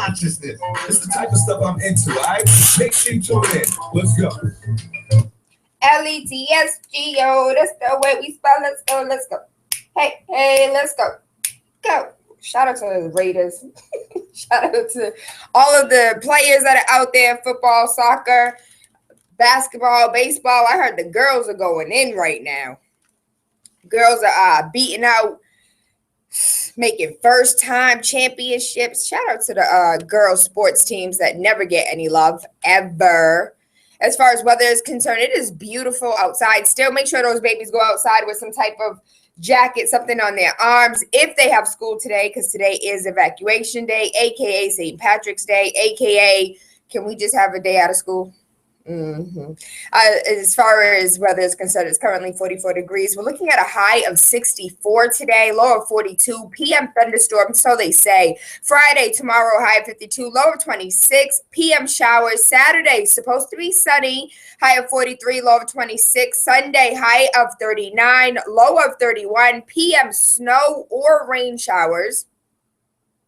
consciousness. It's the type of stuff I'm into, all right? Make sure you tune in. Let's go. LETSGO, that's the way we spell. Let's go, let's go. Hey, let's go. Go. Shout out to the Raiders. Shout out to all of the players that are out there, football, soccer, basketball, baseball. I heard the girls are going in right now. Girls are beating out, making first-time championships. Shout out to the girls sports teams that never get any love, ever. As far as weather is concerned, it is beautiful outside. Still, make sure those babies go outside with some type of jacket, something on their arms if they have school today, because today is evacuation day, aka St. Patrick's Day, aka can we just have a day out of school? As far as weather is concerned, it's currently 44 degrees. We're looking at a high of 64 today, low of 42. PM thunderstorm, so they say. Friday, tomorrow, high of 52, low of 26. PM showers. Saturday, supposed to be sunny, high of 43, low of 26. Sunday, high of 39, low of 31. PM snow or rain showers.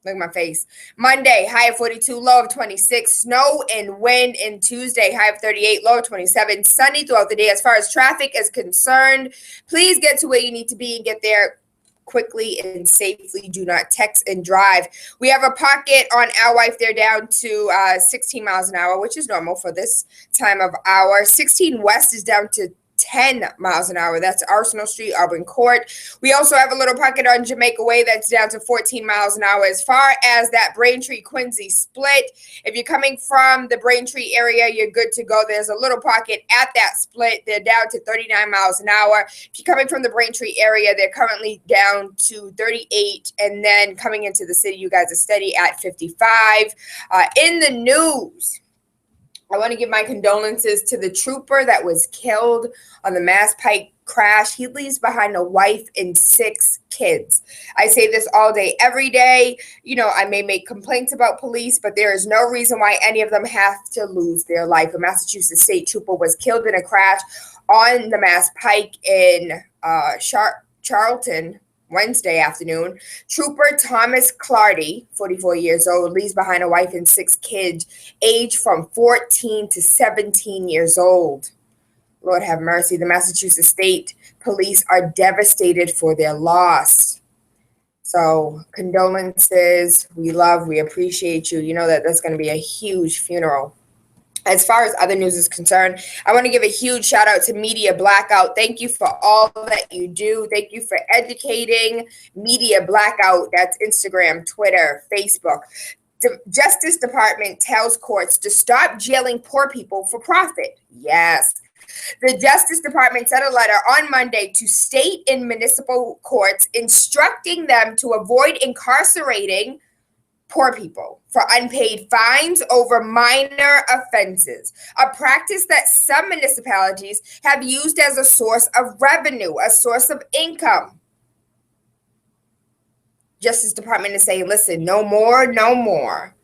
Look at my face. Monday, high of 42, low of 26. Snow and wind. And Tuesday, high of 38, low of 27. Sunny throughout the day. As far as traffic is concerned, please get to where you need to be and get there quickly and safely. Do not text and drive. We have a pocket on our wife. They're down to 16 miles an hour, which is normal for this time of hour. 16 West is down to 10 miles an hour. That's Arsenal Street, Auburn Court. We also have a little pocket on Jamaica Way that's down to 14 miles an hour. As far as that Braintree-Quincy split, if you're coming from the Braintree area, you're good to go. There's a little pocket at that split. They're down to 39 miles an hour. If you're coming from the Braintree area, they're currently down to 38. And then coming into the city, you guys are steady at 55. In the news, I want to give my condolences to the trooper that was killed on the Mass Pike crash. He leaves behind a wife and 6 kids. I say this all day, every day. You know, I may make complaints about police, but there is no reason why any of them have to lose their life. A Massachusetts state trooper was killed in a crash on the Mass Pike in Charlton Wednesday afternoon. Trooper Thomas Clardy, 44 years old, leaves behind a wife and 6 kids, aged from 14 to 17 years old. Lord have mercy. The Massachusetts State Police are devastated for their loss. So condolences. We appreciate you. You know that that's going to be a huge funeral. As far as other news is concerned, I want to give a huge shout out to Media Blackout. Thank you for all that you do. Thank you for educating. Media Blackout, that's Instagram, Twitter, Facebook. The Justice Department tells courts to stop jailing poor people for profit. Yes. The Justice Department sent a letter on Monday to state and municipal courts instructing them to avoid incarcerating poor people for unpaid fines over minor offenses, a practice that some municipalities have used as a source of revenue, a source of income. Justice Department is saying, listen, no more, no more.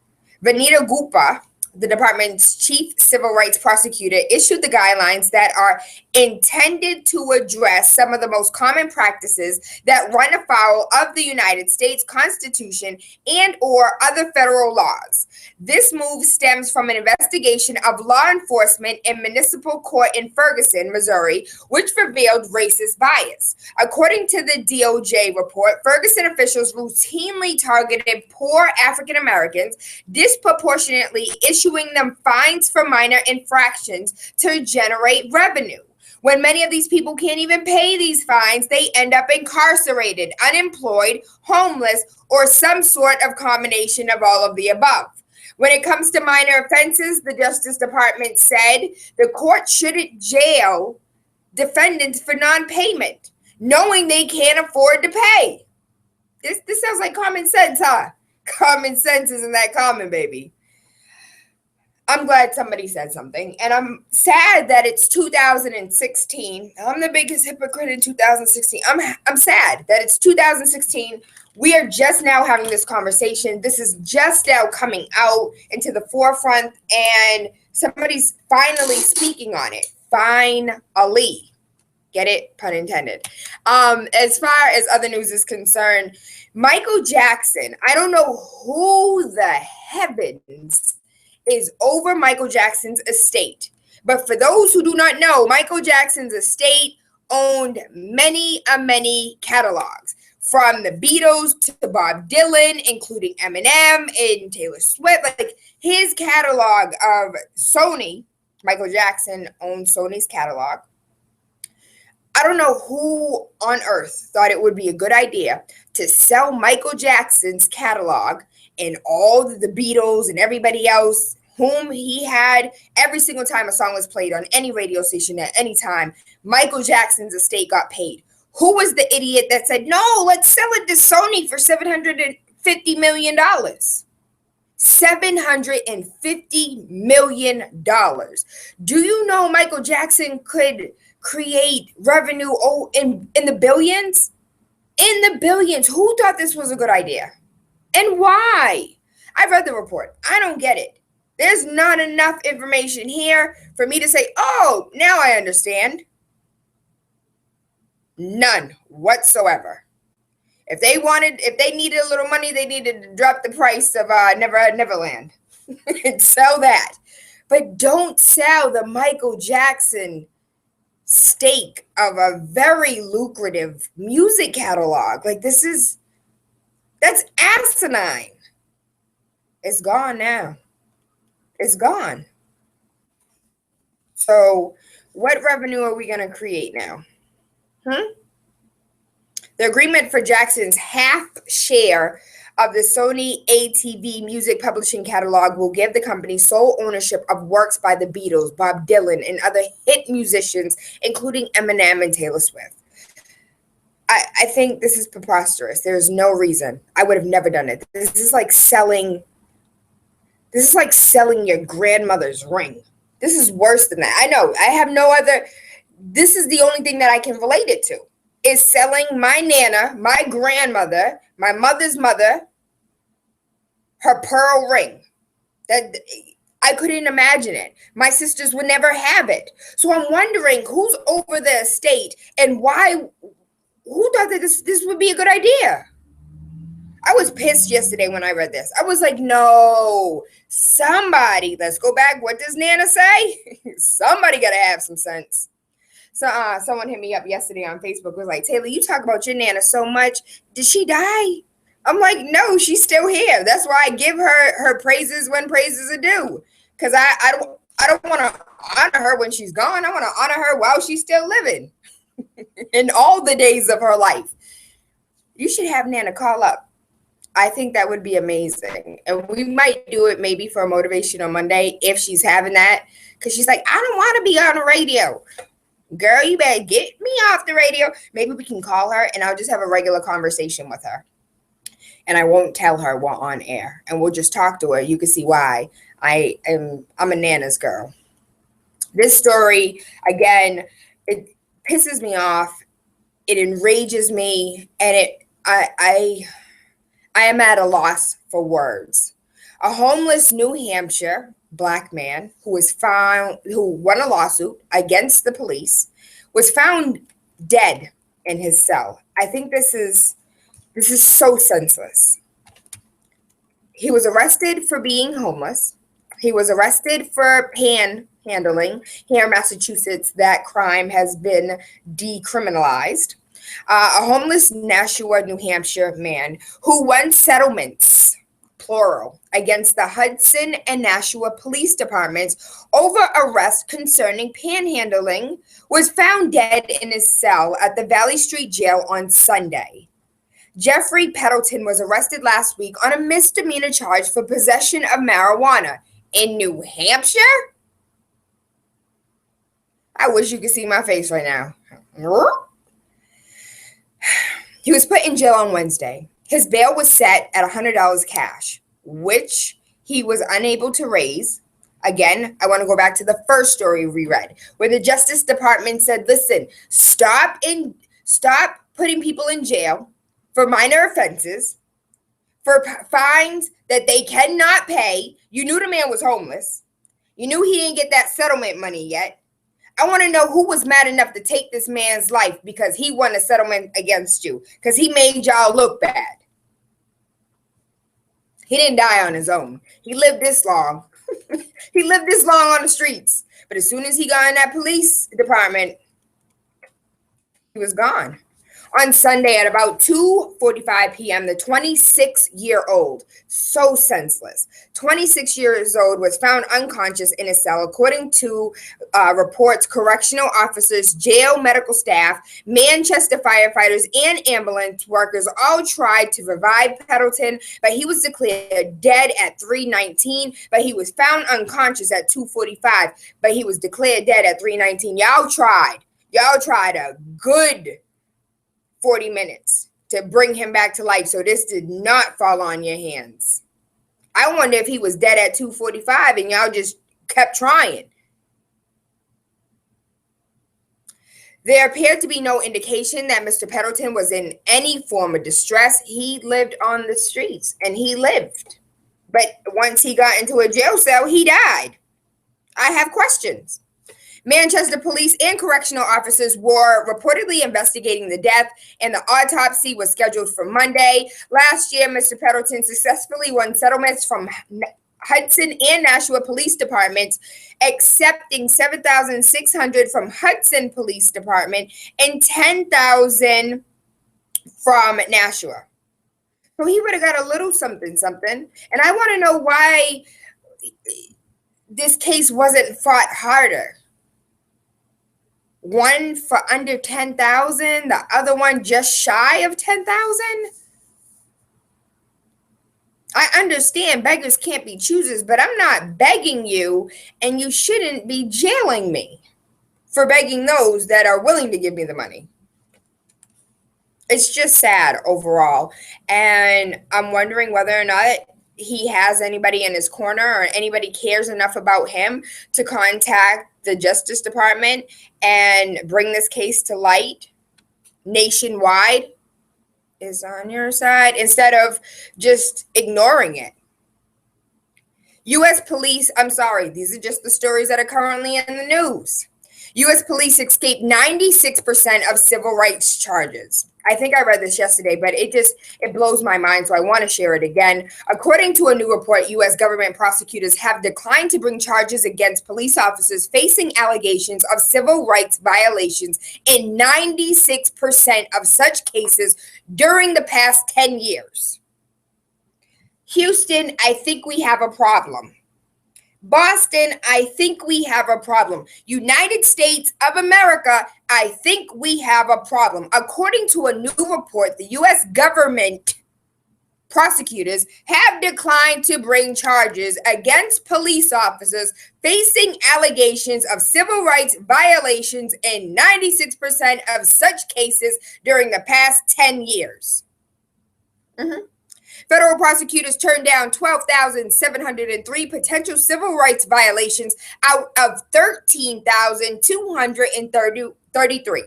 Vanita Gupta, the department's chief civil rights prosecutor, issued the guidelines that are intended to address some of the most common practices that run afoul of the United States Constitution and or other federal laws. This move stems from an investigation of law enforcement in municipal court in Ferguson, Missouri, which revealed racist bias. According to the DOJ report, Ferguson officials routinely targeted poor African Americans, disproportionately issuing them fines for minor infractions to generate revenue. When many of these people can't even pay these fines, they end up incarcerated, unemployed, homeless, or some sort of combination of all of the above. When it comes to minor offenses, the Justice Department said the court shouldn't jail defendants for non-payment, knowing they can't afford to pay. This sounds like common sense, huh? Common sense isn't that common, baby. I'm glad somebody said something, and I'm sad that it's 2016. I'm the biggest hypocrite in 2016. I'm sad that it's 2016. We are just now having this conversation. This is just now coming out into the forefront, and somebody's finally speaking on it. Finally. Get it? Pun intended. As far as other news is concerned, Michael Jackson, I don't know who the heavens is over Michael Jackson's estate. But for those who do not know, Michael Jackson's estate owned many catalogs. From the Beatles to Bob Dylan, including Eminem and Taylor Swift. Like his catalog of Sony, Michael Jackson owned Sony's catalog. I don't know who on earth thought it would be a good idea to sell Michael Jackson's catalog and all the Beatles and everybody else whom he had every single time a song was played on any radio station at any time. Michael Jackson's estate got paid. Who was the idiot that said, no, let's sell it to Sony for $750 million? $750 million. Do you know Michael Jackson could create revenue in the billions? In the billions. Who thought this was a good idea? And why? I've read the report. I don't get it. There's not enough information here for me to say, oh, now I understand. None whatsoever. If they needed a little money, they needed to drop the price of Neverland and sell that. But don't sell the Michael Jackson stake of a very lucrative music catalog. Like that's asinine. It's gone now. It's gone. So what revenue are we going to create now? The agreement for Jackson's half share of the Sony ATV music publishing catalog will give the company sole ownership of works by the Beatles, Bob Dylan, and other hit musicians, including Eminem and Taylor Swift. I think this is preposterous. There's no reason. I would have never done it. This is like selling your grandmother's ring. This is worse than that. I know. I have no other. This is the only thing that I can relate it to, is selling my Nana, my grandmother, my mother's mother, her pearl ring. That I couldn't imagine it. My sisters would never have it. So I'm wondering who's over the estate and why, who thought that this would be a good idea? I was pissed yesterday when I read this. I was like, no, somebody, let's go back. What does Nana say? Somebody got to have some sense. So someone hit me up yesterday on Facebook, was like, Tayla, you talk about your Nana so much. Did she die? I'm like, no, she's still here. That's why I give her praises when praises are due. Because I don't want to honor her when she's gone. I want to honor her while she's still living in all the days of her life. You should have Nana call up. I think that would be amazing. And we might do it maybe for a Motivation on Monday if she's having that. Because she's like, I don't want to be on the radio. Girl, you better get me off the radio. Maybe we can call her and I'll just have a regular conversation with her. And I won't tell her we're on air. And we'll just talk to her. You can see why I'm a Nana's girl. This story, again, it pisses me off. It enrages me. And I am at a loss for words. A homeless New Hampshire Black man who won a lawsuit against the police was found dead in his cell. I think this is so senseless. He was arrested for being homeless. He was arrested for panhandling. Here in Massachusetts, that crime has been decriminalized. A homeless Nashua, New Hampshire man who won settlements, plural, against the Hudson and Nashua police departments over arrest concerning panhandling was found dead in his cell at the Valley Street Jail on Sunday. Jeffrey Peddleton was arrested last week on a misdemeanor charge for possession of marijuana in New Hampshire. I wish you could see my face right now. He was put in jail on Wednesday. His bail was set at $100 cash, which he was unable to raise. Again, I want to go back to the first story we read, where the Justice Department said, listen, stop putting people in jail for minor offenses, for fines that they cannot pay. You knew the man was homeless. You knew he didn't get that settlement money yet. I want to know who was mad enough to take this man's life because he won a settlement against you, because he made y'all look bad. He didn't die on his own. He lived this long. He lived this long on the streets. But as soon as he got in that police department, he was gone. On Sunday at about 2:45 p.m., the 26-year-old, so senseless, 26 years old, was found unconscious in a cell. According to reports, correctional officers, jail medical staff, Manchester firefighters, and ambulance workers all tried to revive Pendleton, but he was declared dead at 3:19, but he was found unconscious at 2:45, but he was declared dead at 3:19. Y'all tried a good 40 minutes to bring him back to life, so this did not fall on your hands. I wonder if he was dead at 2:45 and y'all just kept trying. There appeared to be no indication that Mr. Pendleton was in any form of distress. He lived on the streets, and he lived. But once he got into a jail cell, he died. I have questions. Manchester police and correctional officers were reportedly investigating the death, and the autopsy was scheduled for Monday. Last year, Mr. Pendleton successfully won settlements from Hudson and Nashua Police Departments, accepting $7,600 from Hudson Police Department and $10,000 from Nashua. So he would have got a little something. And I want to know why this case wasn't fought harder. One for under 10,000, the other one just shy of 10,000. I understand beggars can't be choosers, but I'm not begging you, and you shouldn't be jailing me for begging those that are willing to give me the money. It's just sad overall, and I'm wondering whether or not he has anybody in his corner or anybody cares enough about him to contact the Justice Department and bring this case to light nationwide is on your side instead of just ignoring it. U.S. police, I'm sorry, these are just the stories that are currently in the news. U.S. police escaped 96% of civil rights charges. I think I read this yesterday, but it blows my mind, so I want to share it again. According to a new report, U.S. government prosecutors have declined to bring charges against police officers facing allegations of civil rights violations in 96% of such cases during the past 10 years. Houston, I think we have a problem. Boston, I think we have a problem. United States of America, I think we have a problem. According to a new report, the U.S. government prosecutors have declined to bring charges against police officers facing allegations of civil rights violations in 96% of such cases during the past 10 years. Federal prosecutors turned down 12,703 potential civil rights violations out of 13,233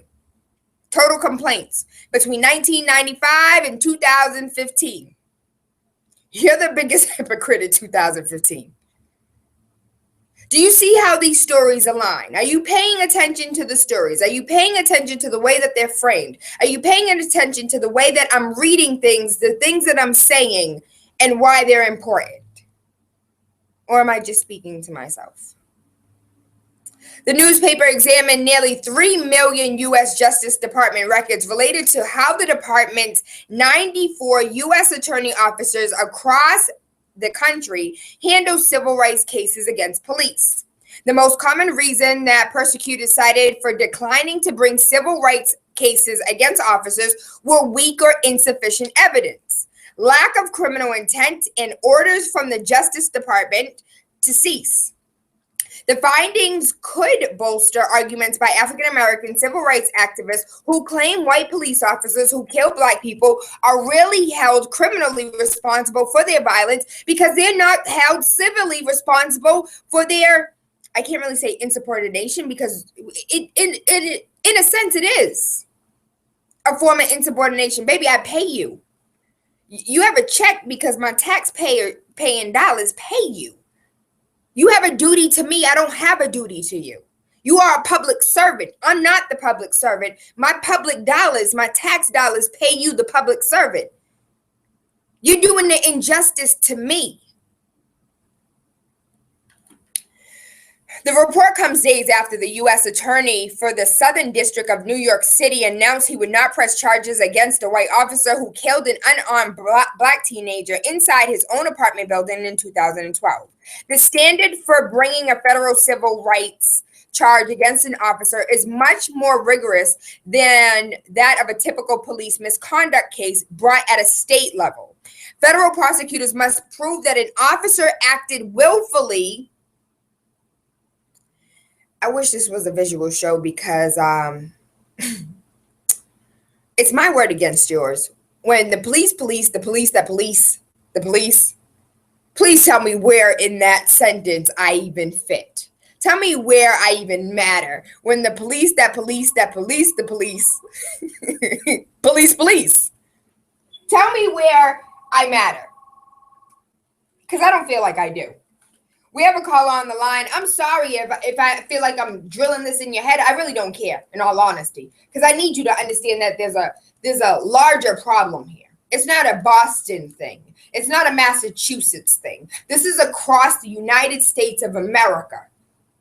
total complaints between 1995 and 2015. You're the biggest hypocrite in 2015. Do you see how these stories align? Are you paying attention to the stories? Are you paying attention to the way that they're framed? Are you paying attention to the way that I'm reading things, the things that I'm saying, and why they're important? Or am I just speaking to myself? The newspaper examined nearly 3 million U.S. Justice Department records related to how the department's 94 U.S. attorney officers across the country handle civil rights cases against police. The most common reason that prosecutors cited for declining to bring civil rights cases against officers were weak or insufficient evidence, lack of criminal intent, and orders from the Justice Department to cease. The findings could bolster arguments by African-American civil rights activists who claim white police officers who kill Black people are really held criminally responsible for their violence because they're not held civilly responsible for their, I can't really say insubordination because in a sense it is a form of insubordination. Baby, I pay you. You have a check because my taxpayer paying dollars pay you. You have a duty to me. I don't have a duty to you. You are a public servant. I'm not the public servant. My public dollars, my tax dollars pay you, the public servant. You're doing the injustice to me. The report comes days after the U.S. Attorney for the Southern District of New York City announced he would not press charges against a white officer who killed an unarmed black teenager inside his own apartment building in 2012. The standard for bringing a federal civil rights charge against an officer is much more rigorous than that of a typical police misconduct case brought at a state level. Federal prosecutors must prove that an officer acted willfully. I wish this was a visual show because it's my word against yours. When the police, please tell me where in that sentence I even fit. Tell me where I even matter. When the police, police. Tell me where I matter. Because I don't feel like I do. We have a caller on the line. I'm sorry if I feel like I'm drilling this in your head. I really don't care, in all honesty, because I need you to understand that there's a larger problem here. It's not a Boston thing. It's not a Massachusetts thing. This is across the United States of America,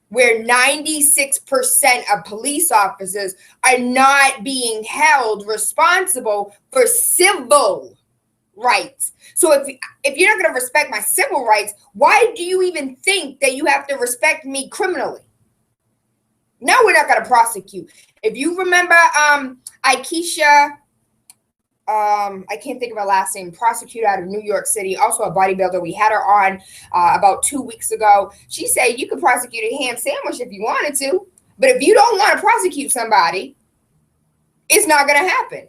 where 96% of police officers are not being held responsible for civil rights. So if you're not going to respect my civil rights, why do you even think that you have to respect me criminally? No, we're not going to prosecute. If you remember Akeisha, I can't think of her last name, prosecutor out of New York City, also a bodybuilder. We had her on about 2 weeks ago. She said you could prosecute a ham sandwich if you wanted to, but if you don't want to prosecute somebody, it's not going to happen.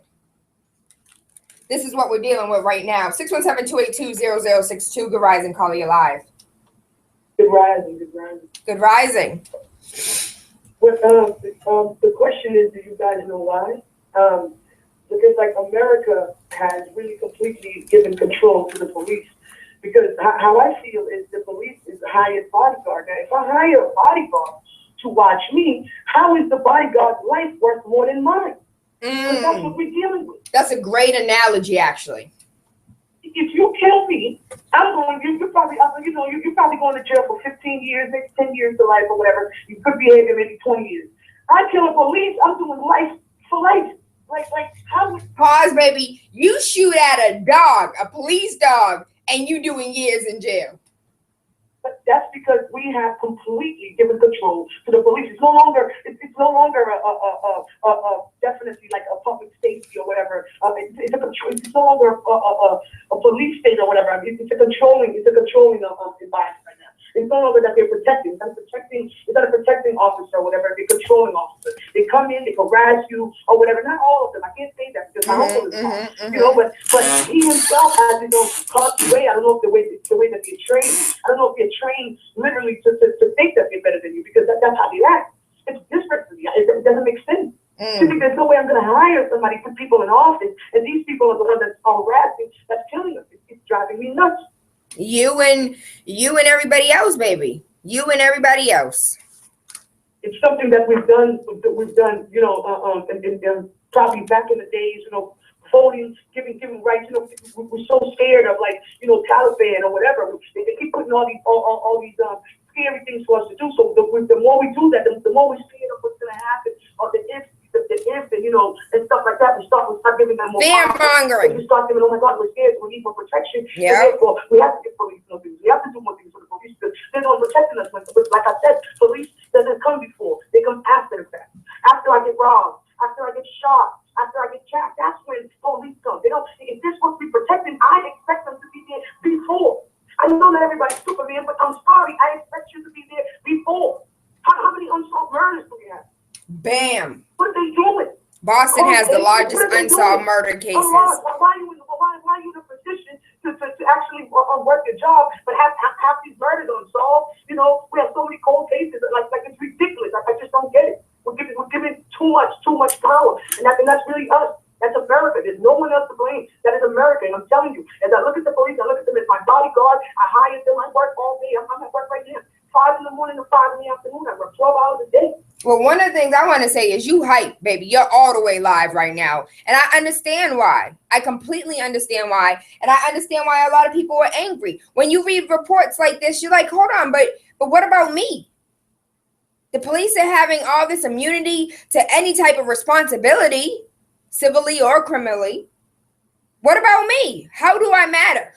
This is what we're dealing with right now. 617-282-0062. Good rising. Caller, you live. Good rising. Good rising. Well, the question is, do you guys know why? Because like America has really completely given control to the police. Because how I feel is the police is the highest bodyguard. Now, if I hire a bodyguard to watch me, how is the bodyguard's life worth more than mine? That's what we're dealing with. That's a great analogy, actually. If you kill me, you're probably going to jail for 15 years, maybe 10 years to life or whatever. You could be here maybe 20 years. I kill a police, I'm doing life for life. Like how? Pause, baby. You shoot at a dog, a police dog, and you doing years in jail. But that's because we have completely given control to the police. It's no longer a definitely like a public safety or whatever. It's no longer a police state or whatever. It's a controlling environment right now. It's no longer that they're protecting. It's not a protecting officer or whatever. They're controlling officer. They come in, they harass you or whatever. Not all of them. I can't say that because my uncle is wrong. You know, but he himself has his own constant way. I don't know if the way that they're trained. I don't know if they're trained literally to think that they're better than you because that's how they act. It's different to me. It doesn't make sense. There's no way I'm going to hire somebody, put people in office, and these people are the ones that's harassing, that's killing us. It's driving me nuts. You and everybody else, baby. You and everybody else. It's something that we've done, you know, and probably back in the days, you know, voting, giving rights. You know, we're so scared of like, you know, Taliban or whatever. They keep putting all these scary things for us to do. So the more we do that, the more we see what's going to happen, or the if, you know, and stuff like that. We start giving them more fear-mongering. We start giving, oh my God, we're scared. We need more protection. Yeah. Therefore, we have to give police more things. We have to do more things for the police because they're not protecting us. Like I said, police doesn't come before. They come after the fact. After I get robbed, after I get shot, after I get jacked, that's when police come. They don't. If they're supposed to be protecting, I expect them to be there before. I know not everybody's Superman, but I'm sorry. I expect you to be there before. How many unsolved murders do we have? Bam. What are they doing? Boston has the largest unsolved murder cases. Why are you in a position to actually work your job, but have these murders unsolved? You know, we have so many cold cases. Like it's ridiculous. I just don't get it. We're giving too much power, and that's really us. That's America. There's no one else to blame. That is America. And I'm telling you, as I look at the police, I look at them as my bodyguard. I hire them. I work all day. I'm at work right now. 5 in the morning to 5 in the afternoon. I work 12 hours a day. Well, one of the things I want to say is you hype, baby. You're all the way live right now. And I understand why. I completely understand why. And I understand why a lot of people are angry. When you read reports like this, you're like, hold on, but what about me? The police are having all this immunity to any type of responsibility, civilly or criminally. What about me? How do I matter?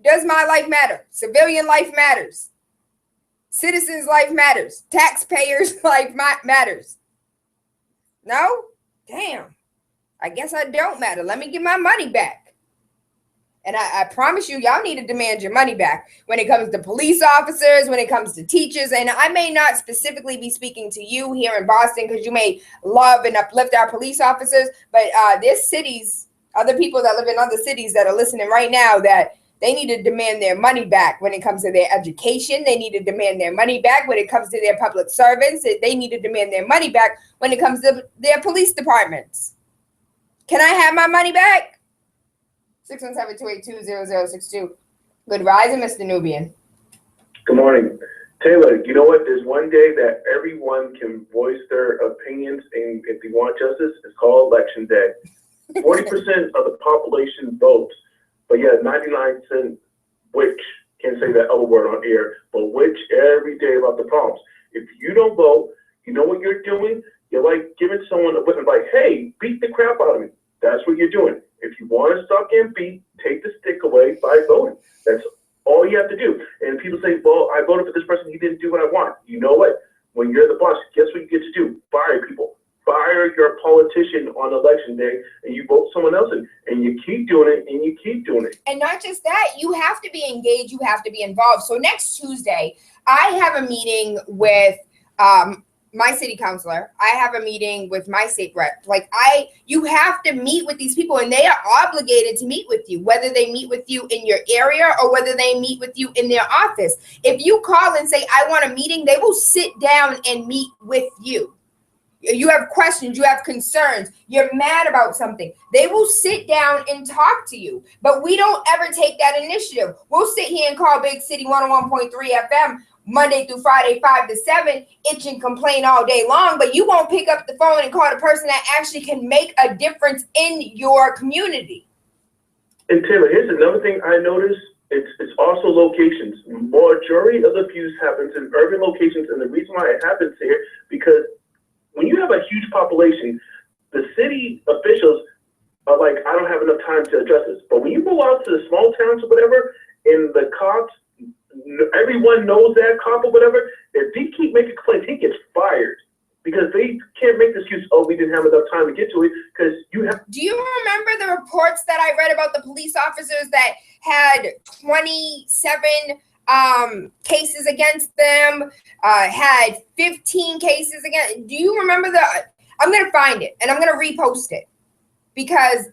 Does my life matter? Civilian life matters. Citizens' life matters. Taxpayers' life matters. No? Damn. I guess I don't matter. Let me get my money back. And I promise you, y'all need to demand your money back when it comes to police officers, when it comes to teachers. And I may not specifically be speaking to you here in Boston because you may love and uplift our police officers, but there's cities, other people that live in other cities that are listening right now that they need to demand their money back when it comes to their education. They need to demand their money back when it comes to their public servants. They need to demand their money back when it comes to their police departments. Can I have my money back? 617-282-0062. Good rising, Mr. Nubian. Good morning. Tayla, you know what? There's one day that everyone can voice their opinions, and if they want justice, it's called Election Day. 40% of the population votes. But yeah, 99% which, can't say that other word on air, but which every day about the problems. If you don't vote, you know what you're doing? You're like giving someone a whip and like, hey, beat the crap out of me. That's what you're doing. If you want to stop getting beat, take the stick away by voting. That's all you have to do. And people say, well, I voted for this person, he didn't do what I want. You know what? When you're the boss, guess what you get to do? Fire people. Fire your politician on election day, and you vote someone else in, and you keep doing it, and you keep doing it. And not just that, you have to be engaged, you have to be involved. So next Tuesday, I have a meeting with my city councilor. I have a meeting with my state rep. You have to meet with these people, and they are obligated to meet with you, whether they meet with you in your area or whether they meet with you in their office. If you call and say, I want a meeting, they will sit down and meet with you. You have questions, you have concerns, you're mad about something. They will sit down and talk to you. But we don't ever take that initiative. We'll sit here and call Big City 101.3 FM Monday through Friday, 5 to 7, itch and complain all day long, but you won't pick up the phone and call the person that actually can make a difference in your community. And Taylor, here's another thing I noticed. It's also locations. Majority of the abuse happens in urban locations, and the reason why it happens here, because when you have a huge population, the city officials are like, I don't have enough time to address this. But when you go out to the small towns or whatever, and the cops, everyone knows that cop or whatever, if they keep making complaints, he gets fired. Because they can't make the excuse, oh, we didn't have enough time to get to it, because you have... Do you remember the reports that I read about the police officers that had 27 cases against them, had 15 cases against? Do you remember I'm going to find it, and I'm going to repost it, because...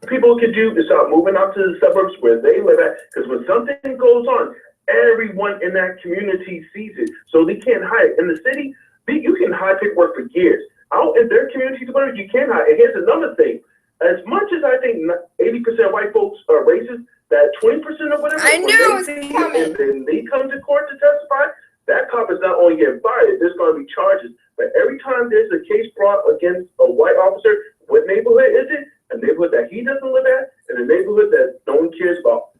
People can do is start moving out to the suburbs where they live at, because when something goes on, everyone in that community sees it, so they can't hide. In the city, you can hide paperwork for years. Out in their communities, whatever, you can't hide. And here's another thing. As much as I think 80% of white folks are racist, that 20% or whatever, I know it's coming. And then they come to court to testify, that cop is not only getting fired, there's going to be charges. But every time there's a case brought against a white officer, what neighborhood is it? A neighborhood that he doesn't live at, and a neighborhood that no one cares about.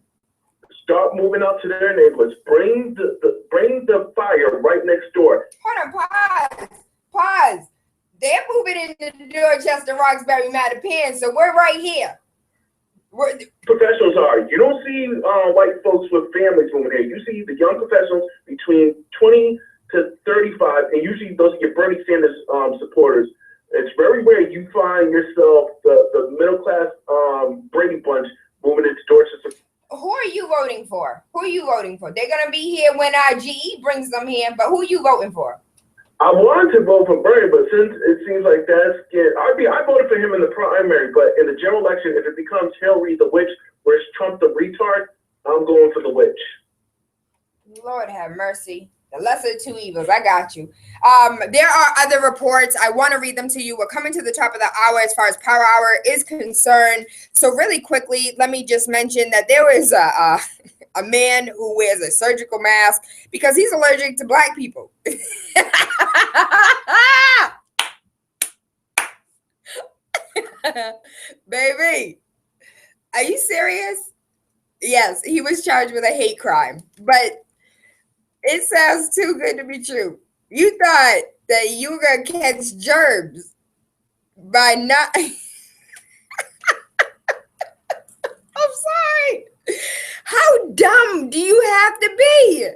Start moving out to their neighborhoods. Bring the fire right next door. Hold on, pause. They're moving into Dorchester, Roxbury, Mattapan, so we're right here. Professionals are. You don't see white folks with families moving here. You see the young professionals between 20 to 35, and usually those are your Bernie Sanders supporters. It's very rare you find yourself the middle class Brady Bunch moving into Dorchester. Who are you voting for? They're gonna be here when GE brings them here, but who are you voting for? I wanted to vote for Bernie, but since it seems like I voted for him in the primary, but in the general election, if it becomes Hillary the witch, where's Trump the retard, I'm going for the witch. Lord have mercy. The lesser of two evils. I got you. There are other reports. I want to read them to you. We're coming to the top of the hour as far as Power Hour is concerned. So really quickly, let me just mention that there was a a man who wears a surgical mask because he's allergic to black people. Baby, are you serious? Yes, he was charged with a hate crime, but it sounds too good to be true. You thought that you were going to catch germs by not... I'm sorry. How dumb do you have to be?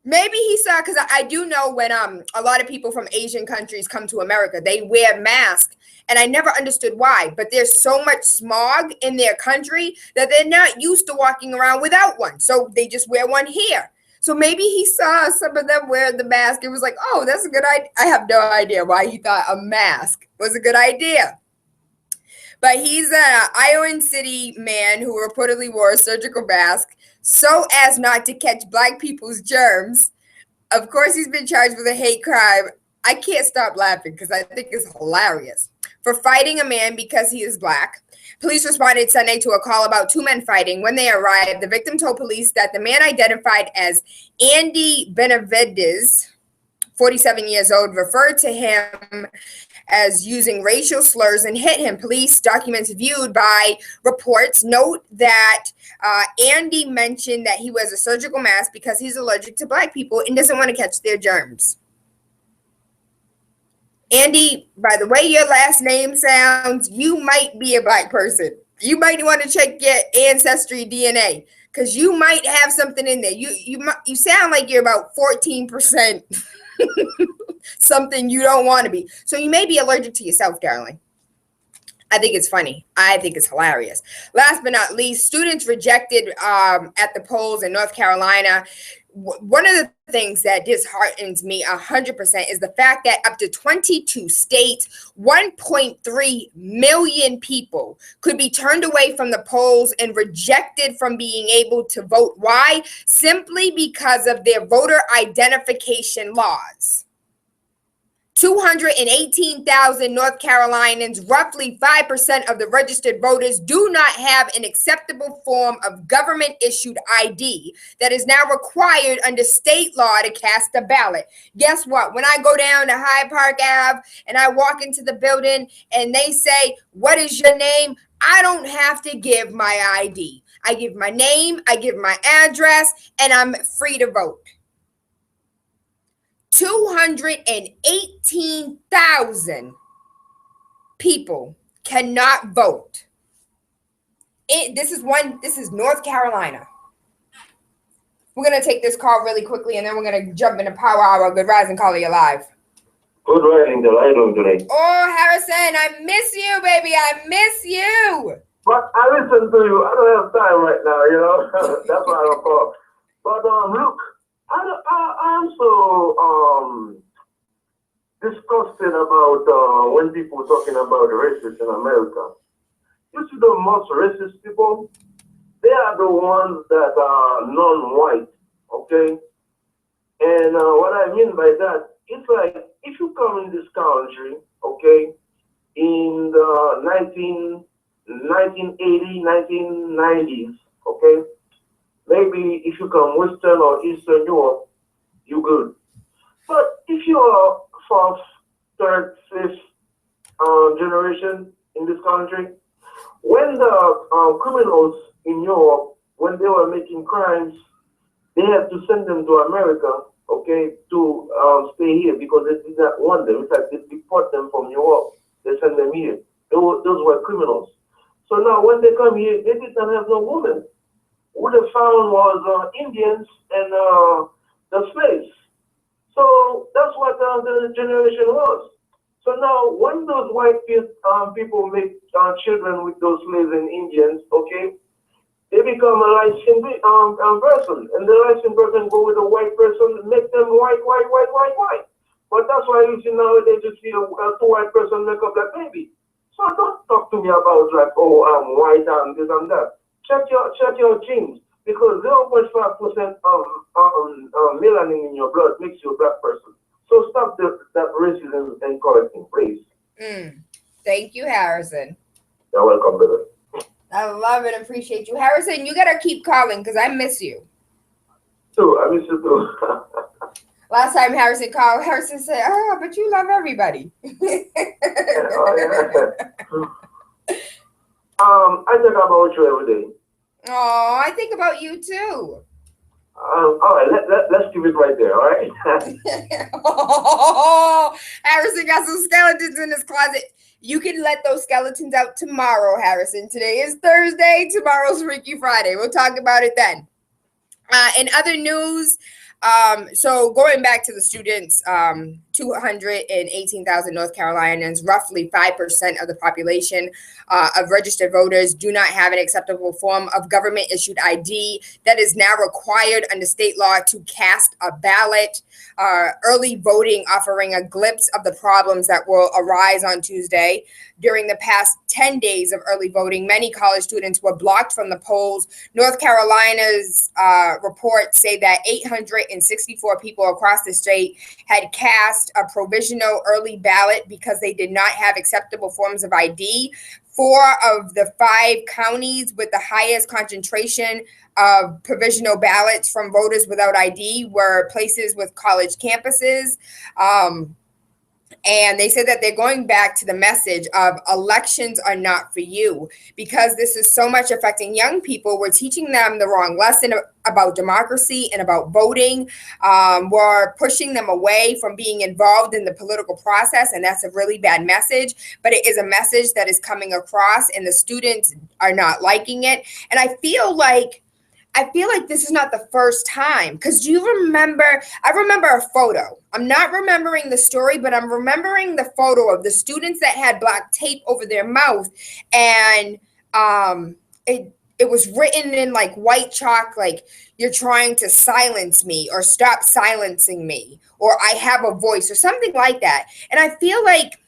Maybe he saw, because I do know when a lot of people from Asian countries come to America, they wear masks, and I never understood why. But there's so much smog in their country that they're not used to walking around without one. So they just wear one here. So maybe he saw some of them wear the mask and was like, oh, that's a good idea. I have no idea why he thought a mask was a good idea. But he's an Iowa City man who reportedly wore a surgical mask so as not to catch black people's germs. Of course, he's been charged with a hate crime. I can't stop laughing because I think it's hilarious. For fighting a man because he is black. Police responded Sunday to a call about two men fighting. When they arrived, the victim told police that the man identified as Andy Benavides, 47 years old, referred to him as using racial slurs and hit him. Police documents viewed by reports note that Andy mentioned that he wears a surgical mask because he's allergic to black people and doesn't want to catch their germs. Andy, by the way your last name sounds, you might be a black person. You might want to check your ancestry DNA because you might have something in there. You sound like you're about 14% something you don't want to be. So you may be allergic to yourself, darling. I think it's funny. I think it's hilarious. Last but not least, students rejected at the polls in North Carolina. One of the things that disheartens me 100% is the fact that up to 22 states, 1.3 million people could be turned away from the polls and rejected from being able to vote. Why? Simply because of their voter identification laws. 218,000 North Carolinians, roughly 5% of the registered voters, do not have an acceptable form of government-issued ID that is now required under state law to cast a ballot. Guess what? When I go down to Hyde Park Ave and I walk into the building and they say, "What is your name?" I don't have to give my ID. I give my name, I give my address, and I'm free to vote. 218,000 people cannot vote. This is North Carolina. We're going to take this call really quickly, and then we're going to jump into Power Hour. Good rising, caller, you live. Good morning, how are you doing today? Oh, Harrison, I miss you, baby. I miss you. But I listen to you. I don't have time right now, you know. That's why I don't call. But look, I'm so disgusted about when people are talking about racists in America. You see the most racist people? They are the ones that are non-white, okay? And what I mean by that, it's like if you come in this country, okay, in the 1980, 1990s, okay, maybe if you come Western or Eastern Europe, you good. But if you are fourth, third, fifth generation in this country, when the criminals in Europe, when they were making crimes, they had to send them to America, okay, to stay here because they did not want them. It's like they deport them from Europe. They send them here. Those were criminals. So now when they come here, they did not have no women. What they found was Indians and the slaves. So that's what the generation was. So now when those white people make children with those slaves and Indians, okay, they become a licensed person. And the licensed person go with a white person, make them white. But that's why you see nowadays you see a two white person make up that baby. So don't talk to me about like, oh, I'm white and this and that. Check your genes, because 0.5% of melanin in your blood makes you a black person. So stop that racism and correcting, please. Thank you, Harrison. You're welcome, brother. I love it. Appreciate you. Harrison, you got to keep calling because I miss you. Too, I miss you too. Last time Harrison called, Harrison said, "Oh, but you love everybody." Oh, yeah. I think about you every day. Oh, I think about you too. All right, let's keep it right there, all right? Oh, Harrison got some skeletons in his closet. You can let those skeletons out tomorrow, Harrison. Today is Thursday. Tomorrow's Freaky Friday. We'll talk about it then. In other news, so going back to the students, 218,000 North Carolinians, roughly 5% of the population of registered voters, do not have an acceptable form of government-issued ID that is now required under state law to cast a ballot. Early voting offering a glimpse of the problems that will arise on Tuesday. During the past 10 days of early voting, many college students were blocked from the polls. North Carolina's reports say that 864 people across the state had cast a provisional early ballot because they did not have acceptable forms of ID. 4 of the 5 counties with the highest concentration of provisional ballots from voters without ID were places with college campuses. And they said that they're going back to the message of elections are not for you because this is so much affecting young people. We're teaching them the wrong lesson about democracy and about voting. We're pushing them away from being involved in the political process. And that's a really bad message, but it is a message that is coming across and the students are not liking it. And I feel like this is not the first time because I remember a photo. I'm not remembering the story, but I'm remembering the photo of the students that had black tape over their mouth. And it was written in like white chalk, like you're trying to silence me or stop silencing me or I have a voice or something like that. And I feel like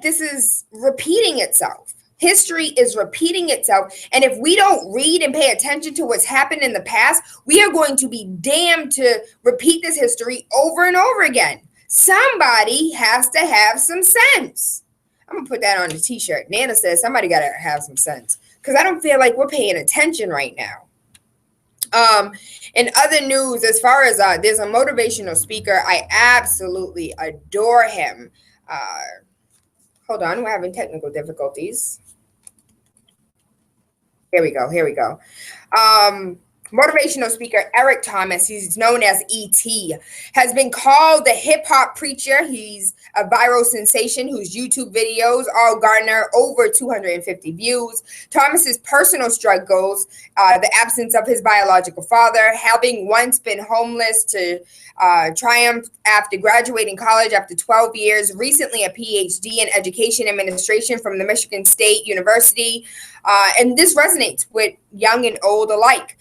this is repeating itself. History is repeating itself. And if we don't read and pay attention to what's happened in the past, we are going to be damned to repeat this history over and over again. Somebody has to have some sense. I'm going to put that on a t-shirt. Nana says somebody got to have some sense because I don't feel like we're paying attention right now. In other news, as far as there's a motivational speaker, I absolutely adore him. Hold on, we're having technical difficulties. Here we go. Motivational speaker Eric Thomas, he's known as E.T., has been called the hip-hop preacher. He's a viral sensation whose YouTube videos all garner over 250 views. Thomas's personal struggles, the absence of his biological father, having once been homeless to triumph after graduating college after 12 years, recently a PhD in education administration from the Michigan State University. And this resonates with young and old alike.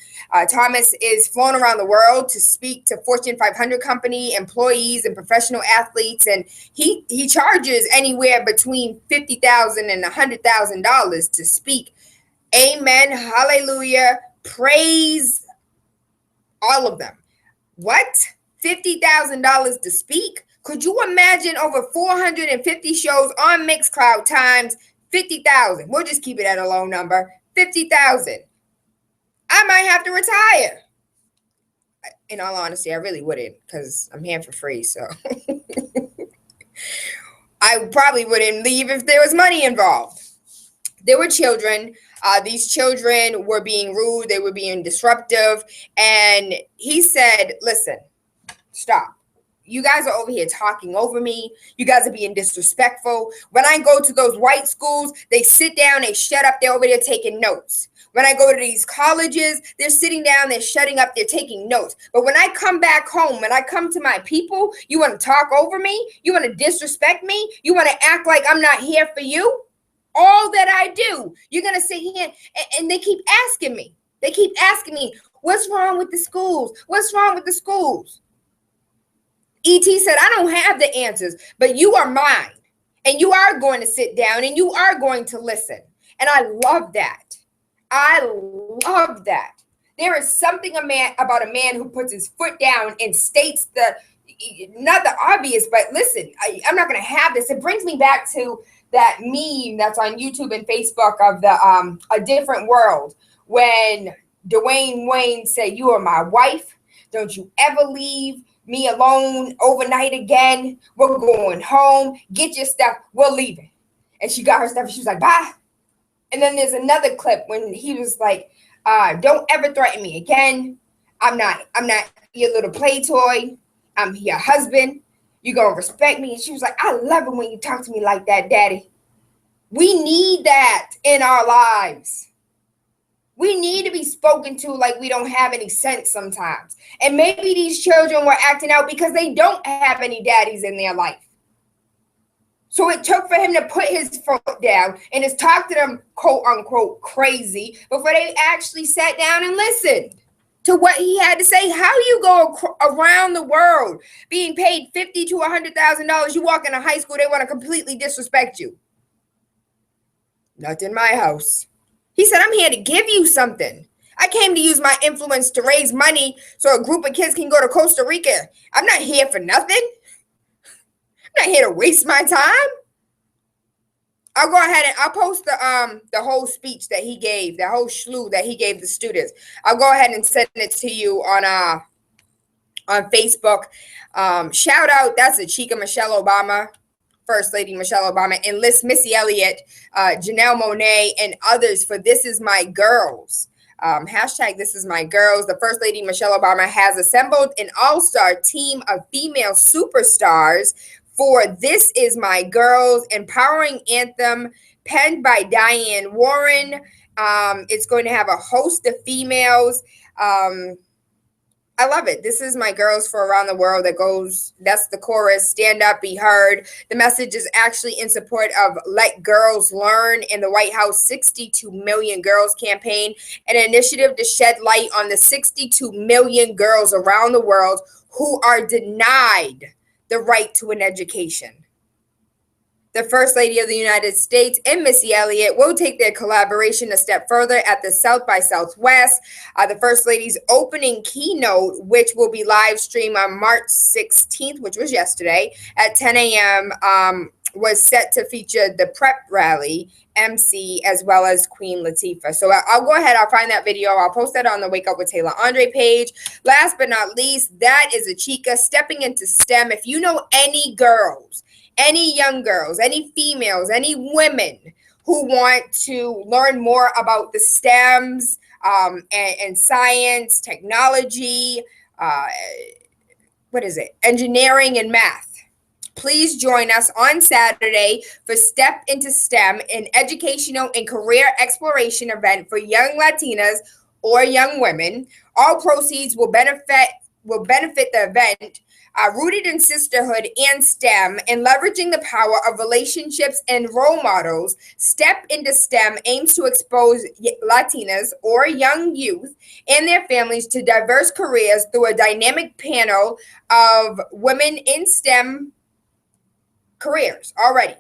Thomas is flown around the world to speak to Fortune 500 company employees and professional athletes, and he charges anywhere between $50,000 and $100,000 to speak. Amen, hallelujah, praise, all of them. What? $50,000 to speak? Could you imagine over 450 shows on Mixcloud times 50,000? We'll just keep it at a low number, 50,000. I might have to retire. In all honesty, I really wouldn't because I'm here for free. So I probably wouldn't leave if there was money involved. There were children. These children were being rude. They were being disruptive. And he said, listen, stop. You guys are over here talking over me. You guys are being disrespectful. When I go to those white schools, they sit down, they shut up, they're over there taking notes. When I go to these colleges, they're sitting down, they're shutting up, they're taking notes. But when I come back home, when I come to my people, you want to talk over me? You want to disrespect me? You want to act like I'm not here for you? All that I do, you're going to sit here and they keep asking me. They keep asking me, what's wrong with the schools? What's wrong with the schools? E.T. said, I don't have the answers, but you are mine. And you are going to sit down and you are going to listen. And I love that. I love that. There is something about a man who puts his foot down and states not the obvious, but listen, I'm not going to have this. It brings me back to that meme that's on YouTube and Facebook of the A Different World when Dwayne Wayne said, "You are my wife. Don't you ever leave me alone overnight again. We're going home. Get your stuff. We're leaving." And she got her stuff and she was like, "Bye." And then there's another clip when he was like, "Don't ever threaten me again. I'm not your little play toy. I'm your husband. You gonna respect me." And she was like, "I love it when you talk to me like that, Daddy." We need that in our lives. We need to be spoken to like we don't have any sense sometimes. And maybe these children were acting out because they don't have any daddies in their life. So it took for him to put his foot down and just talk to them, quote unquote, crazy before they actually sat down and listened to what he had to say. How you go around the world being paid $50,000 to $100,000? You walk into high school, they want to completely disrespect you. Not in my house. He said, "I'm here to give you something. I came to use my influence to raise money so a group of kids can go to Costa Rica. I'm not here for nothing. I'm not here to waste my time." I'll go ahead and I'll post the whole speech that he gave, the whole slew that he gave the students. I'll go ahead and send it to you on Facebook. Shout out, that's a Chica Michelle Obama, First Lady Michelle Obama, enlist Missy Elliott, Janelle Monáe, and others for This Is My Girls. Hashtag This Is My Girls. The First Lady Michelle Obama has assembled an all-star team of female superstars for This Is My Girls, empowering anthem penned by Diane Warren. It's going to have a host of females. I love it. This is my girls for around the world. That's the chorus. Stand up, be heard. The message is actually in support of Let Girls Learn and the White House 62 Million Girls campaign, an initiative to shed light on the 62 million girls around the world who are denied the right to an education. The First Lady of the United States and Missy Elliott will take their collaboration a step further at the South by Southwest. The First Lady's opening keynote, which will be live streamed on March 16th, which was yesterday, at 10 a.m., was set to feature the Prep Rally MC as well as Queen Latifah. So I'll go ahead. I'll find that video. I'll post that on the Wake Up with Tayla Andre page. Last but not least, that is a chica stepping into STEM. If you know any girls, any young girls, any females, any women who want to learn more about the STEMs and science, technology, engineering and math, please join us on Saturday for Step into STEM, an educational and career exploration event for young Latinas or young women. All proceeds will benefit the event. Rooted in sisterhood and STEM and leveraging the power of relationships and role models, Step into STEM aims to expose Latinas or young youth and their families to diverse careers through a dynamic panel of women in STEM careers already.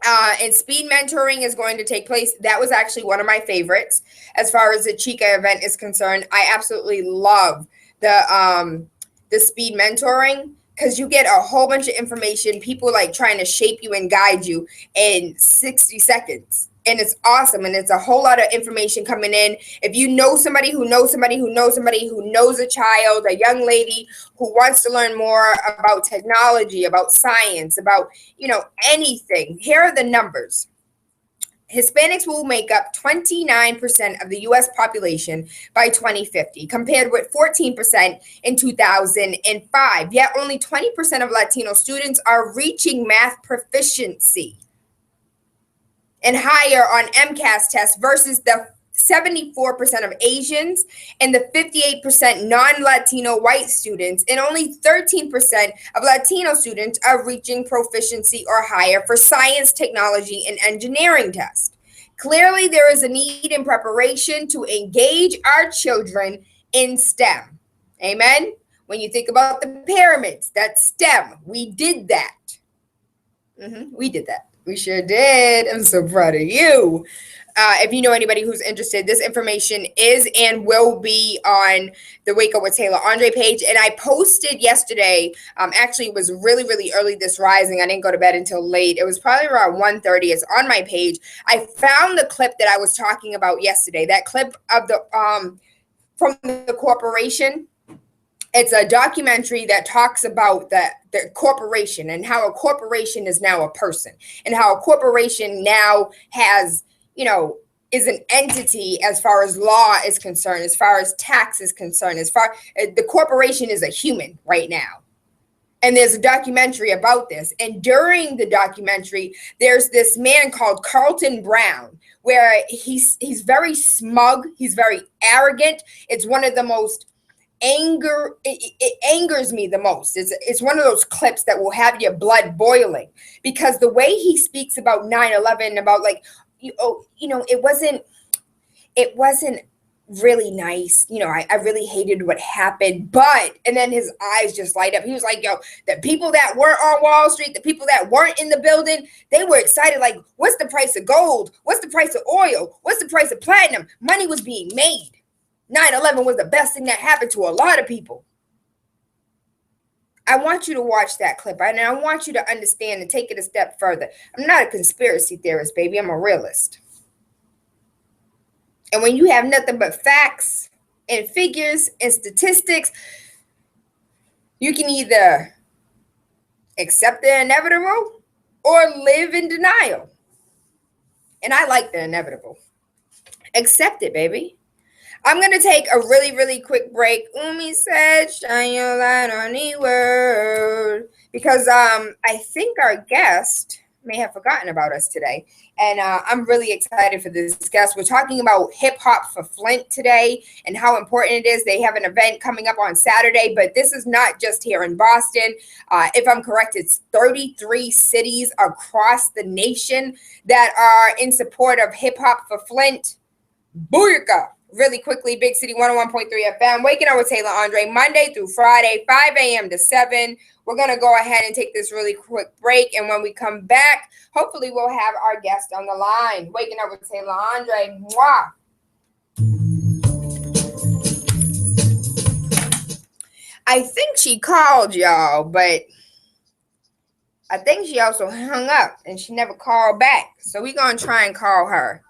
And speed mentoring is going to take place. That was actually one of my favorites as far as the Chica event is concerned. I absolutely love the speed mentoring because you get a whole bunch of information, people like trying to shape you and guide you in 60 seconds. And it's awesome. And it's a whole lot of information coming in. If you know somebody who knows somebody who knows somebody who knows a child, a young lady who wants to learn more about technology, about science, about, anything, here are the numbers. Hispanics will make up 29% of the U.S. population by 2050, compared with 14% in 2005. Yet only 20% of Latino students are reaching math proficiency and higher on MCAS tests versus the 74% of Asians and the 58% non-Latino white students, and only 13% of Latino students are reaching proficiency or higher for science, technology, and engineering tests. Clearly, there is a need in preparation to engage our children in STEM. Amen? When you think about the pyramids, that's STEM. We did that. We did that. We sure did. I'm so proud of you. If you know anybody who's interested, this information is and will be on the Wake Up with Tayla Andre page. And I posted yesterday, actually it was really, really early this rising. I didn't go to bed until late. It was probably around 1:30. It's on my page. I found the clip that I was talking about yesterday, that clip of the from the corporation. It's a documentary that talks about the corporation and how a corporation is now a person and how a corporation now has, is an entity as far as law is concerned, as far as tax is concerned, the corporation is a human right now. And there's a documentary about this. And during the documentary, there's this man called Carlton Brown, where he's very smug. He's very arrogant. It's one of the most it angers me the most. It's one of those clips that will have your blood boiling, because the way he speaks about 9/11, about it wasn't really nice. I really hated what happened, and then his eyes just light up. He was like, the people that weren't on Wall Street, the people that weren't in the building, they were excited. Like, what's the price of gold? What's the price of oil? What's the price of platinum? Money was being made. 9/11 was the best thing that happened to a lot of people. I want you to watch that clip, and I want you to understand and take it a step further. I'm not a conspiracy theorist, baby. I'm a realist. And when you have nothing but facts and figures and statistics, you can either accept the inevitable or live in denial. And I like the inevitable. Accept it, baby. I'm going to take a really, really quick break. Umi said, shine your light on the world. Because I think our guest may have forgotten about us today. And I'm really excited for this guest. We're talking about hip hop for Flint today and how important it is. They have an event coming up on Saturday, but this is not just here in Boston. If I'm correct, it's 33 cities across the nation that are in support of hip hop for Flint. Booyaka! Really quickly, Big City 101.3 FM, waking up with Tayla Andre, Monday through Friday, 5 a.m. to 7. We're going to go ahead and take this really quick break. And when we come back, hopefully we'll have our guest on the line. Waking up with Tayla Andre. Mwah. I think she called, y'all, but I think she also hung up and she never called back. So we're going to try and call her.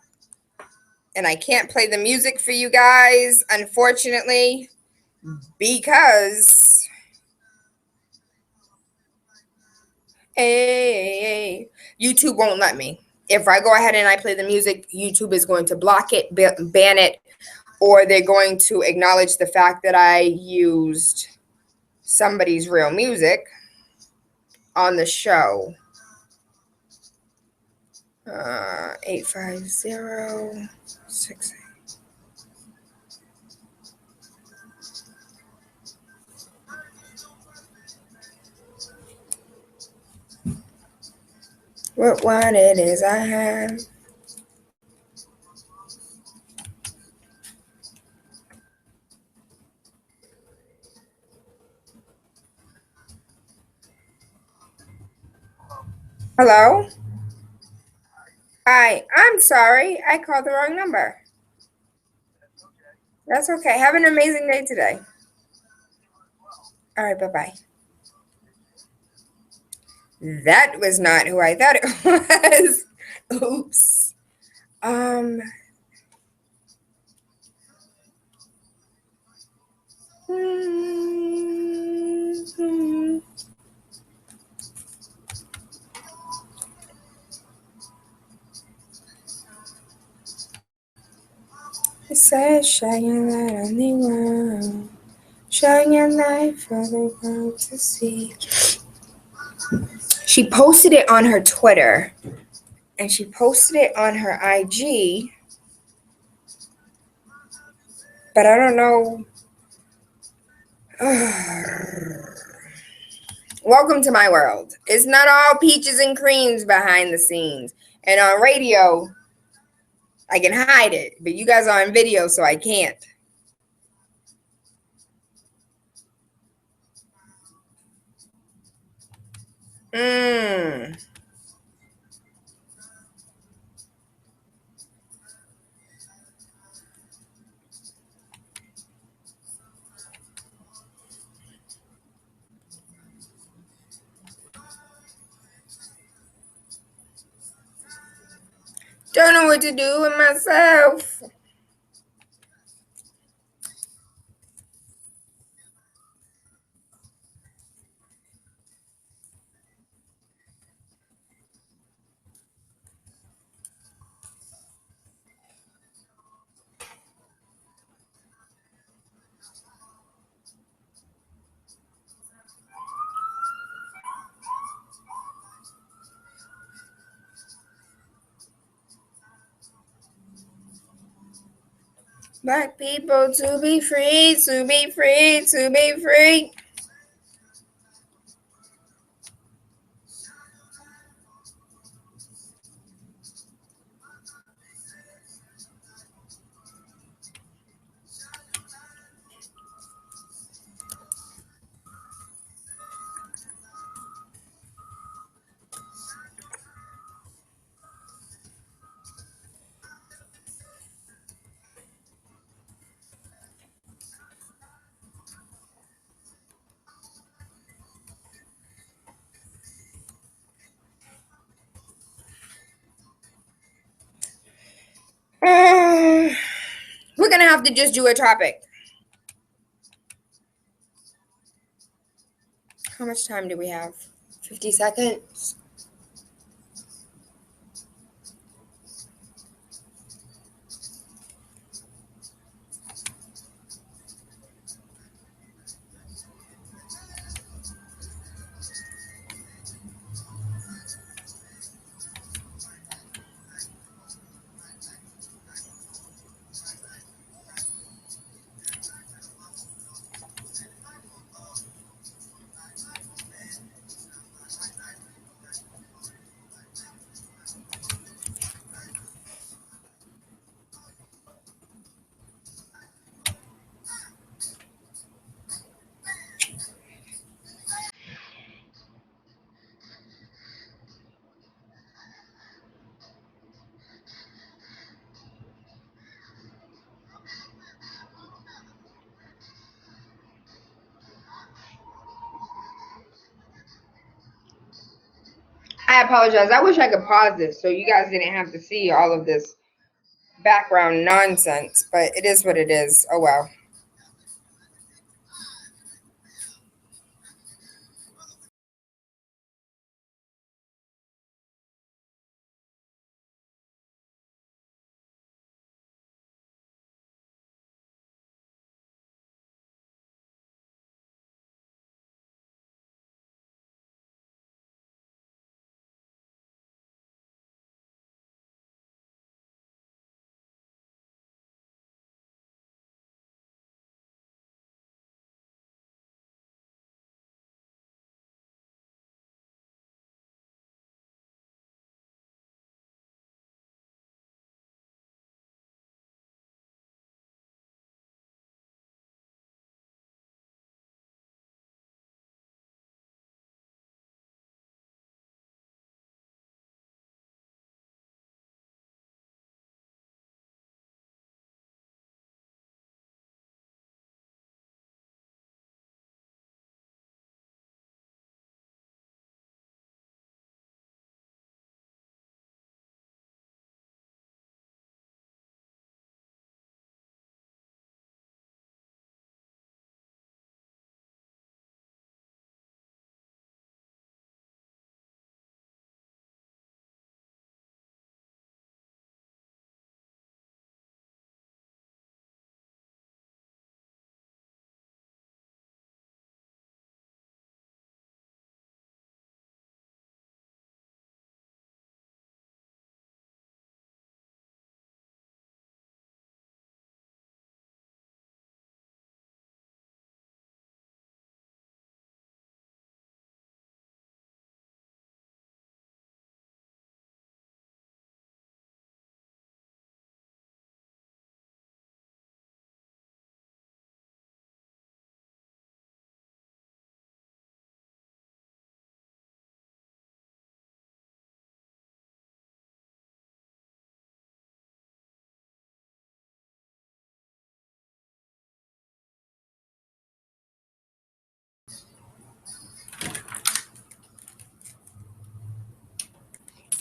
And I can't play the music for you guys, unfortunately, because YouTube won't let me. If I go ahead and I play the music, YouTube is going to block it, ban it, or they're going to acknowledge the fact that I used somebody's real music on the show. 850-68. What one it is I have. Hello? Hi, I'm sorry. I called the wrong number. That's okay. Have an amazing day today. All right, bye-bye. That was not who I thought it was. Oops. It says, shine your light on the world. Shine your light for the world to see. She posted it on her Twitter. And she posted it on her IG. But I don't know. Welcome to my world. It's not all peaches and creams behind the scenes. And on radio, I can hide it, but you guys are on video, so I can't. Don't know what to do with myself. Black people to be free, to be free, to be free. We're gonna have to just do a topic. How much time do we have? 50 seconds. I apologize. I wish I could pause this so you guys didn't have to see all of this background nonsense, but it is what it is. Oh well.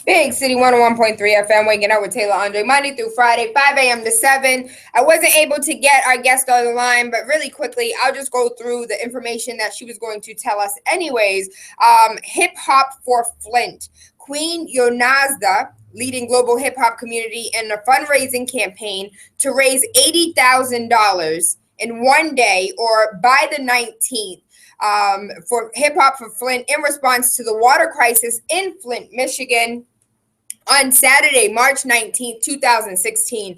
Big City 101.3 FM, waking up with Tayla Andre, Monday through Friday, 5 a.m. to 7. I wasn't able to get our guest on the line, but really quickly, I'll just go through the information that she was going to tell us anyways. Hip Hop for Flint. Queen Yonazda leading global hip hop community in a fundraising campaign to raise $80,000 in one day or by the 19th. For Hip Hop for Flint in response to the water crisis in Flint, Michigan. On Saturday, March 19th, 2016,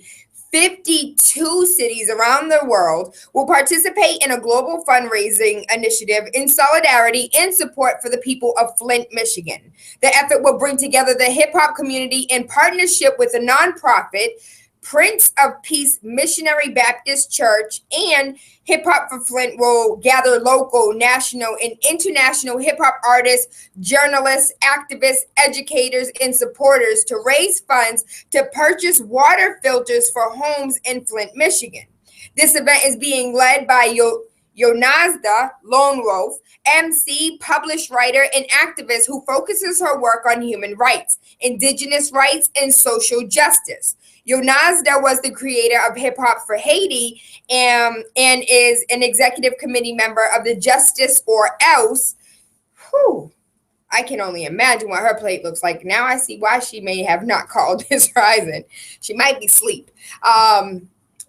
52 cities around the world will participate in a global fundraising initiative in solidarity and support for the people of Flint, Michigan. The effort will bring together the hip-hop community in partnership with a nonprofit, Prince of Peace Missionary Baptist Church, and Hip Hop for Flint will gather local, national, and international hip-hop artists, journalists, activists, educators, and supporters to raise funds to purchase water filters for homes in Flint, Michigan. This event is being led by Yonazda Lone Wolf, MC, published writer, and activist who focuses her work on human rights, indigenous rights, and social justice. Yonazda was the creator of Hip Hop for Haiti and is an executive committee member of the Justice or Else. I can only imagine what her plate looks like. Now I see why she may have not called this rising. She might be asleep.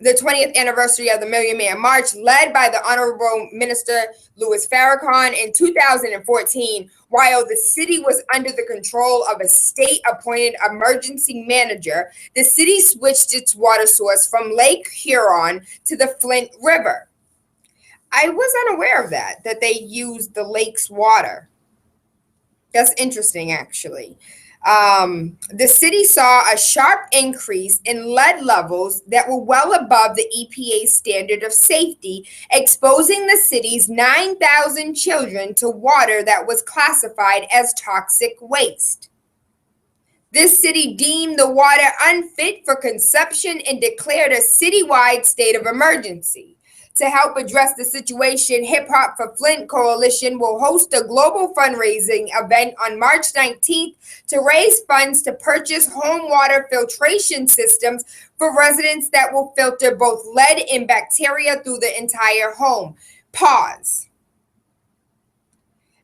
The 20th anniversary of the Million Man March, led by the Honorable Minister Louis Farrakhan in 2014, while the city was under the control of a state-appointed emergency manager, the city switched its water source from Lake Huron to the Flint River. I was unaware of that they used the lake's water. That's interesting, actually. The city saw a sharp increase in lead levels that were well above the EPA standard of safety, exposing the city's 9,000 children to water that was classified as toxic waste. This city deemed the water unfit for consumption and declared a citywide state of emergency. To help address the situation, Hip Hop for Flint Coalition will host a global fundraising event on March 19th to raise funds to purchase home water filtration systems for residents that will filter both lead and bacteria through the entire home. Pause.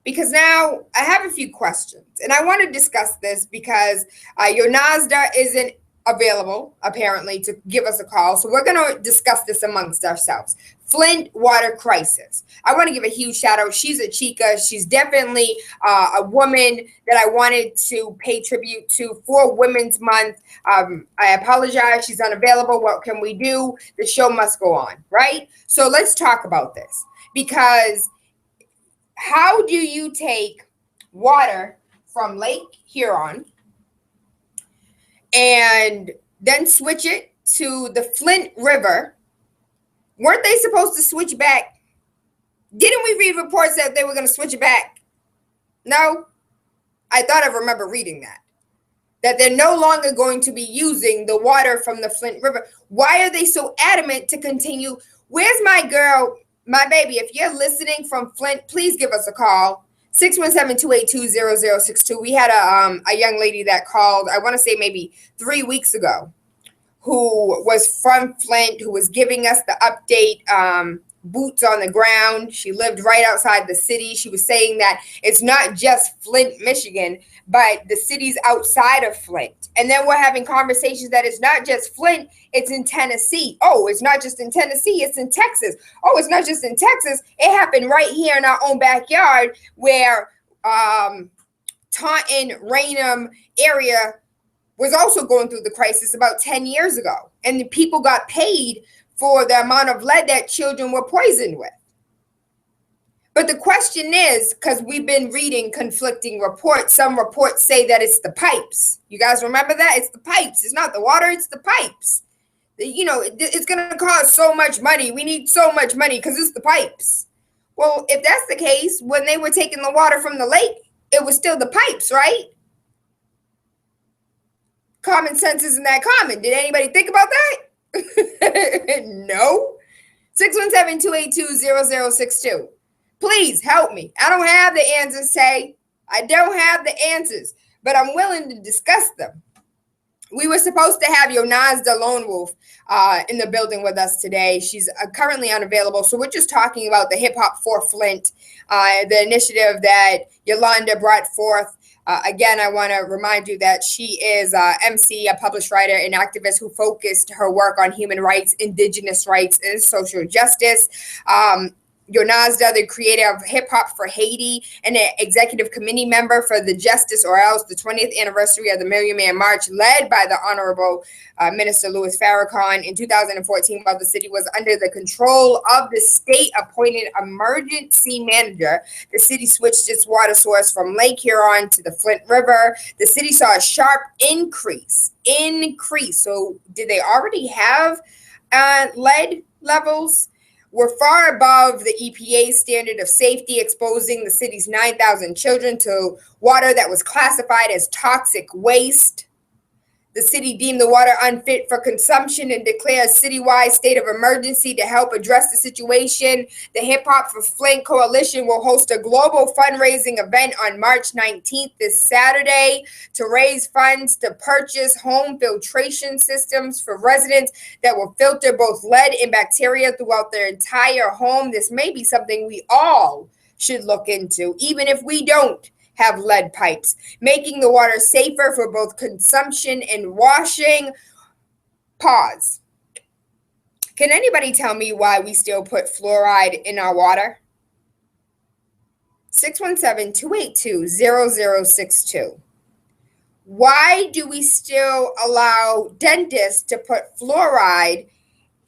Because now I have a few questions, and I want to discuss this because Yonazda isn't available, apparently, to give us a call. So we're going to discuss this amongst ourselves. Flint water crisis. I want to give a huge shout out. She's a chica. She's definitely a woman that I wanted to pay tribute to for Women's Month. I apologize. She's unavailable. What can we do? The show must go on, right? So let's talk about this, because how do you take water from Lake Huron and then switch it to the Flint River? Weren't they supposed to switch back? Didn't we read reports that they were going to switch it back? No? I thought I remember reading that they're no longer going to be using the water from the Flint River. Why are they so adamant to continue? Where's my girl, my baby? If you're listening from Flint, please give us a call. 617-282-0062. We had a young lady that called, I want to say maybe 3 weeks ago, who was from Flint, who was giving us the update, boots on the ground. She lived right outside the city. She was saying that it's not just Flint, Michigan, but the cities outside of Flint. And then we're having conversations that it's not just Flint, it's in Tennessee. Oh, it's not just in Tennessee, it's in Texas. Oh, it's not just in Texas. It happened right here in our own backyard where Taunton, Raynham area was also going through the crisis about 10 years ago. And the people got paid for the amount of lead that children were poisoned with. But the question is, because we've been reading conflicting reports, some reports say that it's the pipes. You guys remember that? It's the pipes. It's not the water, it's the pipes. You know, it's going to cost so much money. We need so much money because it's the pipes. Well, if that's the case, when they were taking the water from the lake, it was still the pipes, right? Common sense isn't that common. Did anybody think about that? No. 617-282-0062. Please help me. I don't have the answers, Tay. I don't have the answers. but I'm willing to discuss them. We were supposed to have Yonazda Lone Wolf in the building with us today. She's currently unavailable, so we're just talking about the Hip Hop for Flint, the initiative that Yolanda brought forth. Again, I want to remind you that she is MC, a published writer and activist who focused her work on human rights, indigenous rights, and social justice. Yonazda, the creator of Hip Hop for Haiti and an executive committee member for the Justice or Else, the 20th anniversary of the Million Man March, led by the Honorable Minister Louis Farrakhan in 2014, while the city was under the control of the state-appointed emergency manager. The city switched its water source from Lake Huron to the Flint River. The city saw a sharp increase. So did they already have lead levels? We're far above the EPA standard of safety, exposing the city's 9,000 children to water that was classified as toxic waste. The city deemed the water unfit for consumption and declared a citywide state of emergency to help address the situation. The Hip Hop for Flint Coalition will host a global fundraising event on March 19th, this Saturday, to raise funds to purchase home filtration systems for residents that will filter both lead and bacteria throughout their entire home. This may be something we all should look into, even if we don't have lead pipes, making the water safer for both consumption and washing. Pause. Can anybody tell me why we still put fluoride in our water? 617-282-0062. Why do we still allow dentists to put fluoride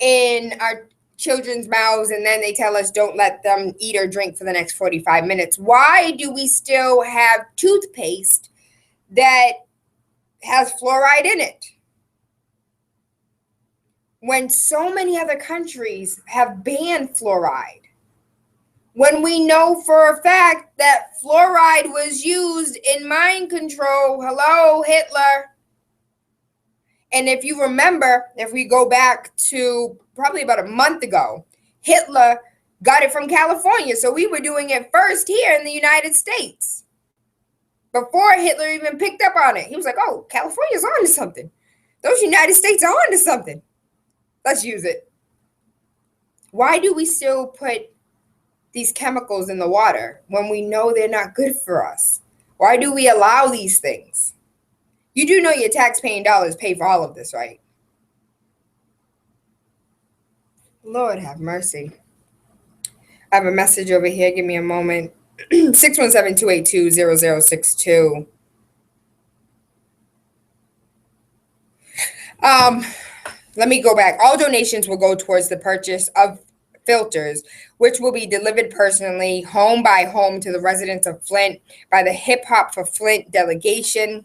in our children's mouths, and then they tell us don't let them eat or drink for the next 45 minutes? Why do we still have toothpaste that has fluoride in it when so many other countries have banned fluoride? When we know for a fact that fluoride was used in mind control. Hello, Hitler. And if you remember, if we go back to probably about a month ago, Hitler got it from California. So we were doing it first here in the United States. Before Hitler even picked up on it. He was like, oh, California's on to something. Those United States are on to something. Let's use it. Why do we still put these chemicals in the water when we know they're not good for us? Why do we allow these things? You do know your tax-paying dollars pay for all of this, right? Lord have mercy. I have a message over here. Give me a moment. 617-282-0062. Let me go back. All donations will go towards the purchase of filters, which will be delivered personally, home by home, to the residents of Flint by the Hip Hop for Flint delegation.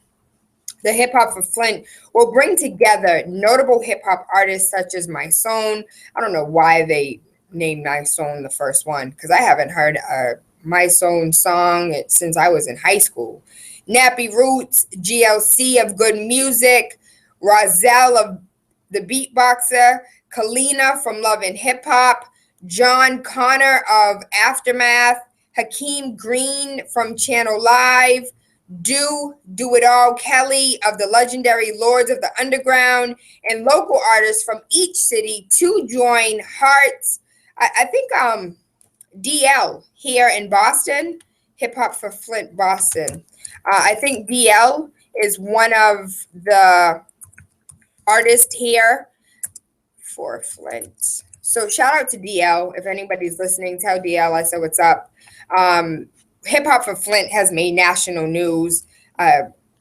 The Hip Hop for Flint will bring together notable hip hop artists such as My Son. I don't know why they named My Son the first one, because I haven't heard a My Son song since I was in high school. Nappy Roots, GLC of Good Music, Rozelle of The Beatboxer, Kalina from Love and Hip Hop, John Connor of Aftermath, Hakeem Green from Channel Live, Do It All Kelly of the legendary Lords of the Underground, and local artists from each city to join hearts. I think DL here in Boston, Hip Hop for Flint, Boston. I think DL is one of the artists here for Flint. So shout out to DL. If anybody's listening, tell DL I said what's up. Hip Hop for Flint has made national news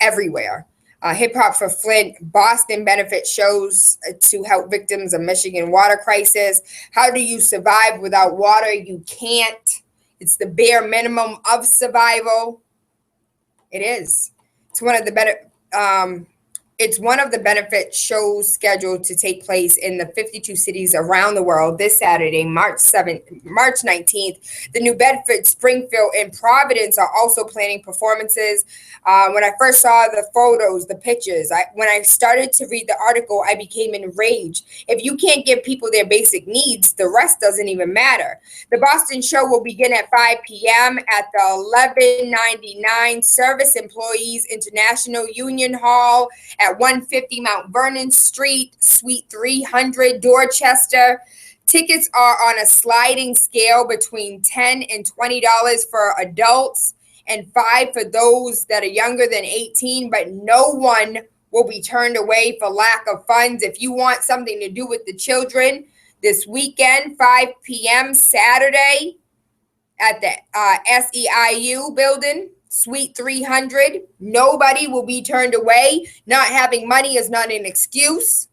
everywhere. Hip Hop for Flint, Boston benefit shows to help victims of Michigan water crisis. How do you survive without water? You can't. It's the bare minimum of survival. It is. It's one of the better. It's one of the benefit shows scheduled to take place in the 52 cities around the world this Saturday, March 19th. The New Bedford, Springfield, and Providence are also planning performances. When I first saw the photos, the pictures, when I started to read the article, I became enraged. If you can't give people their basic needs, the rest doesn't even matter. The Boston show will begin at 5 p.m. at the 1199 Service Employees International Union Hall at 150 Mount Vernon Street, Suite 300, Dorchester. Tickets are on a sliding scale between $10 and $20 for adults and $5 for those that are younger than 18, but no one will be turned away for lack of funds. If you want something to do with the children this weekend, 5 p.m. Saturday at the SEIU building, Suite 300. Nobody will be turned away. Not having money is not an excuse.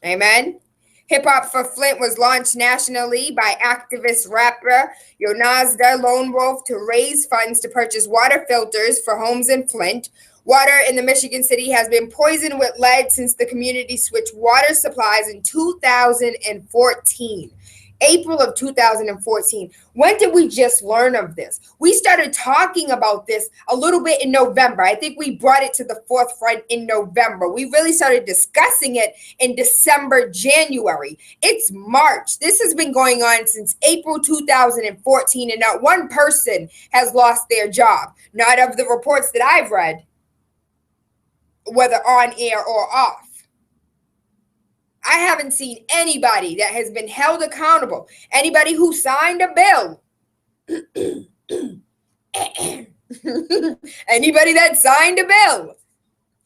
Amen. Hip Hop for Flint was launched nationally by activist rapper Yonazda Lone Wolf to raise funds to purchase water filters for homes in Flint. Water in the Michigan city has been poisoned with lead since the community switched water supplies in 2014. April of 2014. When did we just learn of this? We started talking about this a little bit in November. I think we brought it to the forefront in November. We really started discussing it in December, January. It's March. This has been going on since April 2014, and not one person has lost their job. Not of the reports that I've read, whether on air or off. I haven't seen anybody that has been held accountable. Anybody who signed a bill. Anybody that signed a bill.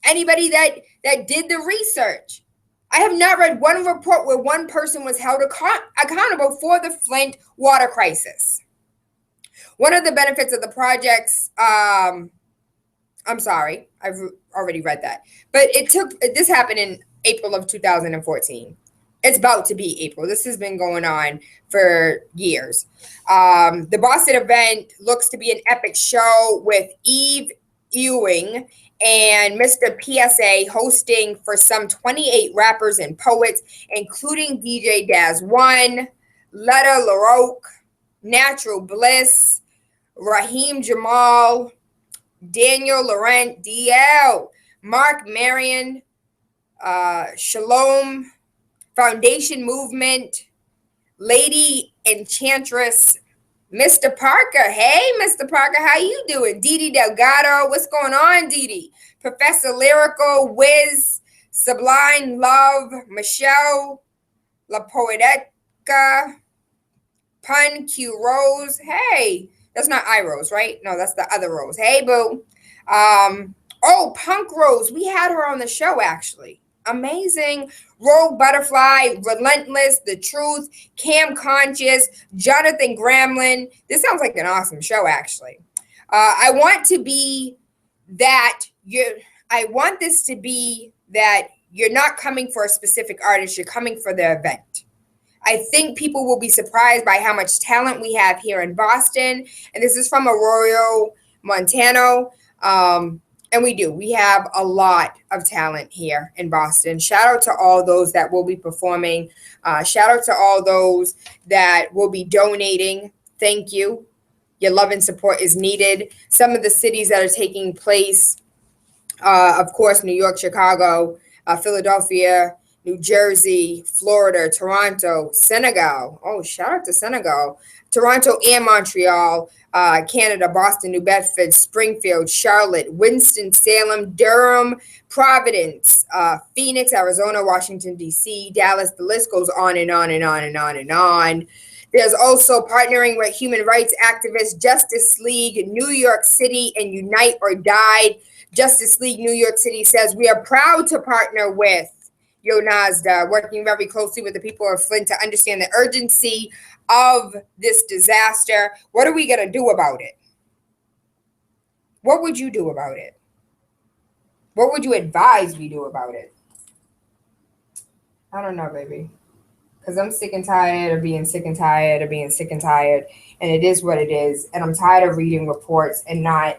Anybody that did the research. I have not read one report where one person was held accountable for the Flint water crisis. One of the benefits of the projects, I'm sorry, I've already read that. But this happened in April of 2014. It's about to be April. This has been going on for years. The Boston event looks to be an epic show with Eve Ewing and Mr. PSA hosting for some 28 rappers and poets, including DJ Daz One, Letta LaRoque, Natural Bliss, Raheem Jamal, Daniel Laurent, DL, Mark Marion, Shalom, Foundation Movement, Lady Enchantress, Mr. Parker. Hey, Mr. Parker, how you doing? Didi Delgado, what's going on, Didi? Professor Lyrical, Wiz, Sublime Love, Michelle, La Poetica, Pun Q Rose. Hey, that's not I Rose, right? No, that's the other Rose. Hey, boo. Punk Rose. We had her on the show, actually. Amazing. Rogue Butterfly, Relentless, The Truth, Cam Conscious, Jonathan Gramlin. This sounds like an awesome show, actually. I want this to be that you're not coming for a specific artist, you're coming for the event. I think people will be surprised by how much talent we have here in Boston. And this is from Arroyo, Montana. And we have a lot of talent here in Boston. Shout out to all those that will be performing. Shout out to all those that will be donating. Thank you. Your love and support is needed. Some of the cities that are taking place, of course, New York, Chicago, Philadelphia, New Jersey, Florida, Toronto, Senegal. Oh, shout out to Senegal. Toronto and Montreal, Canada, Boston, New Bedford, Springfield, Charlotte, Winston-Salem, Durham, Providence, Phoenix, Arizona, Washington, D.C., Dallas. The list goes on and on and on and on and on. There's also partnering with human rights activists, Justice League, New York City, and Unite or Die. Justice League New York City says, we are proud to partner with Yonazda, working very closely with the people of Flint to understand the urgency of this disaster. What are we going to do about it? What would you do about it? What would you advise we do about it? I don't know, baby. Because I'm sick and tired of being sick and tired of being sick and tired. And it is what it is. And I'm tired of reading reports and not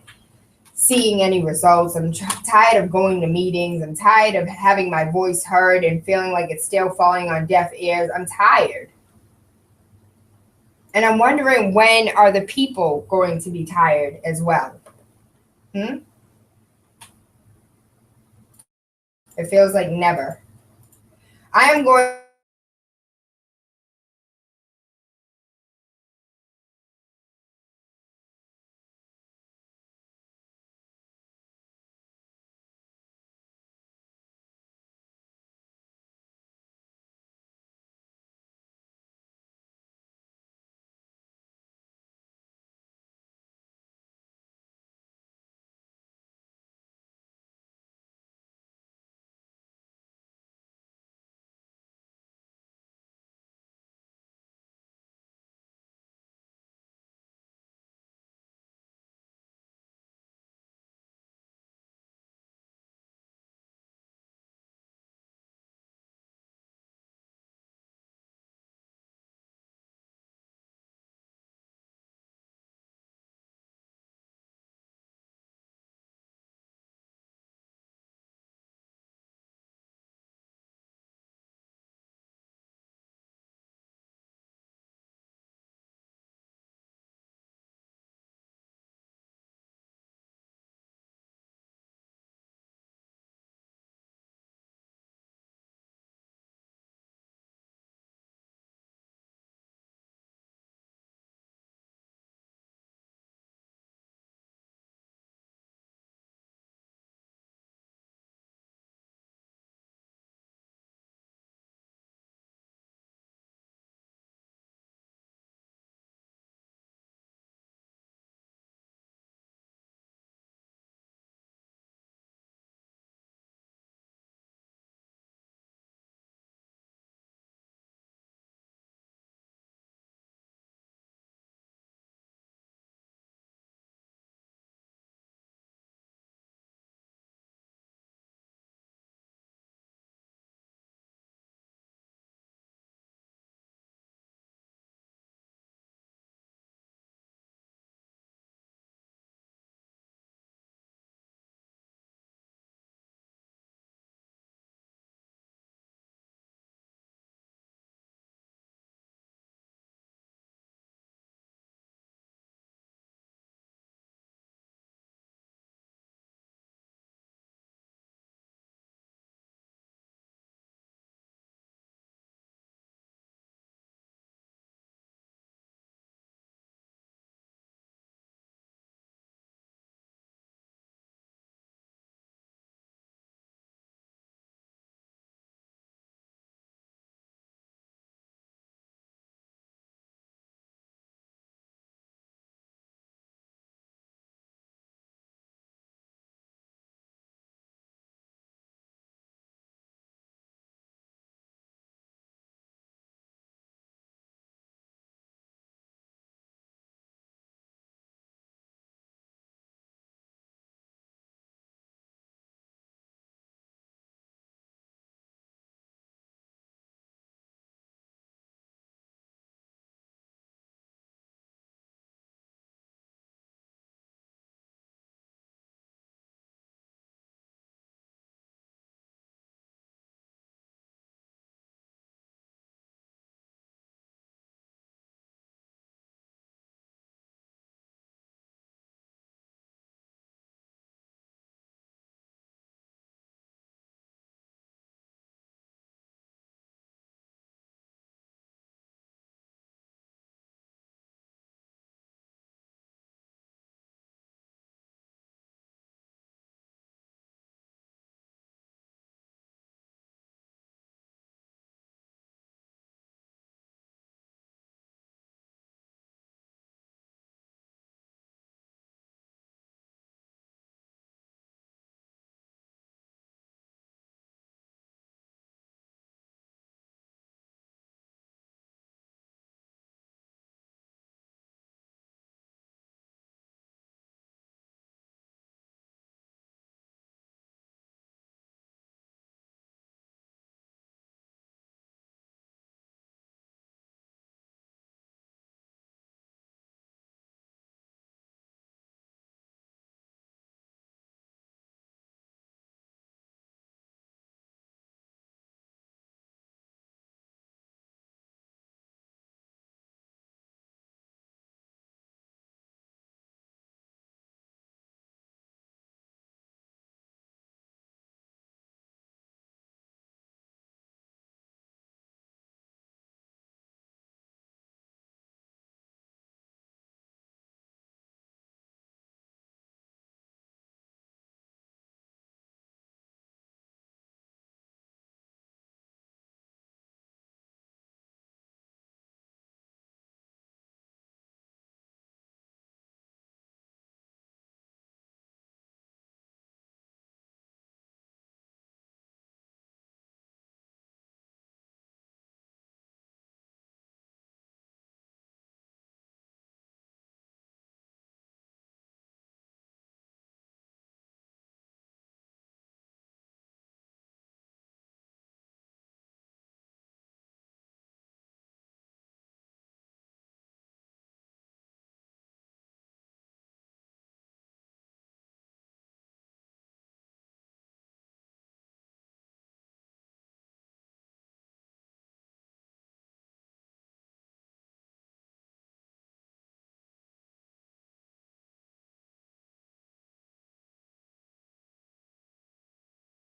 seeing any results. I'm tired of going to meetings. I'm tired of having my voice heard and feeling like it's still falling on deaf ears. I'm tired. And I'm wondering, when are the people going to be tired as well? It feels like never. I am going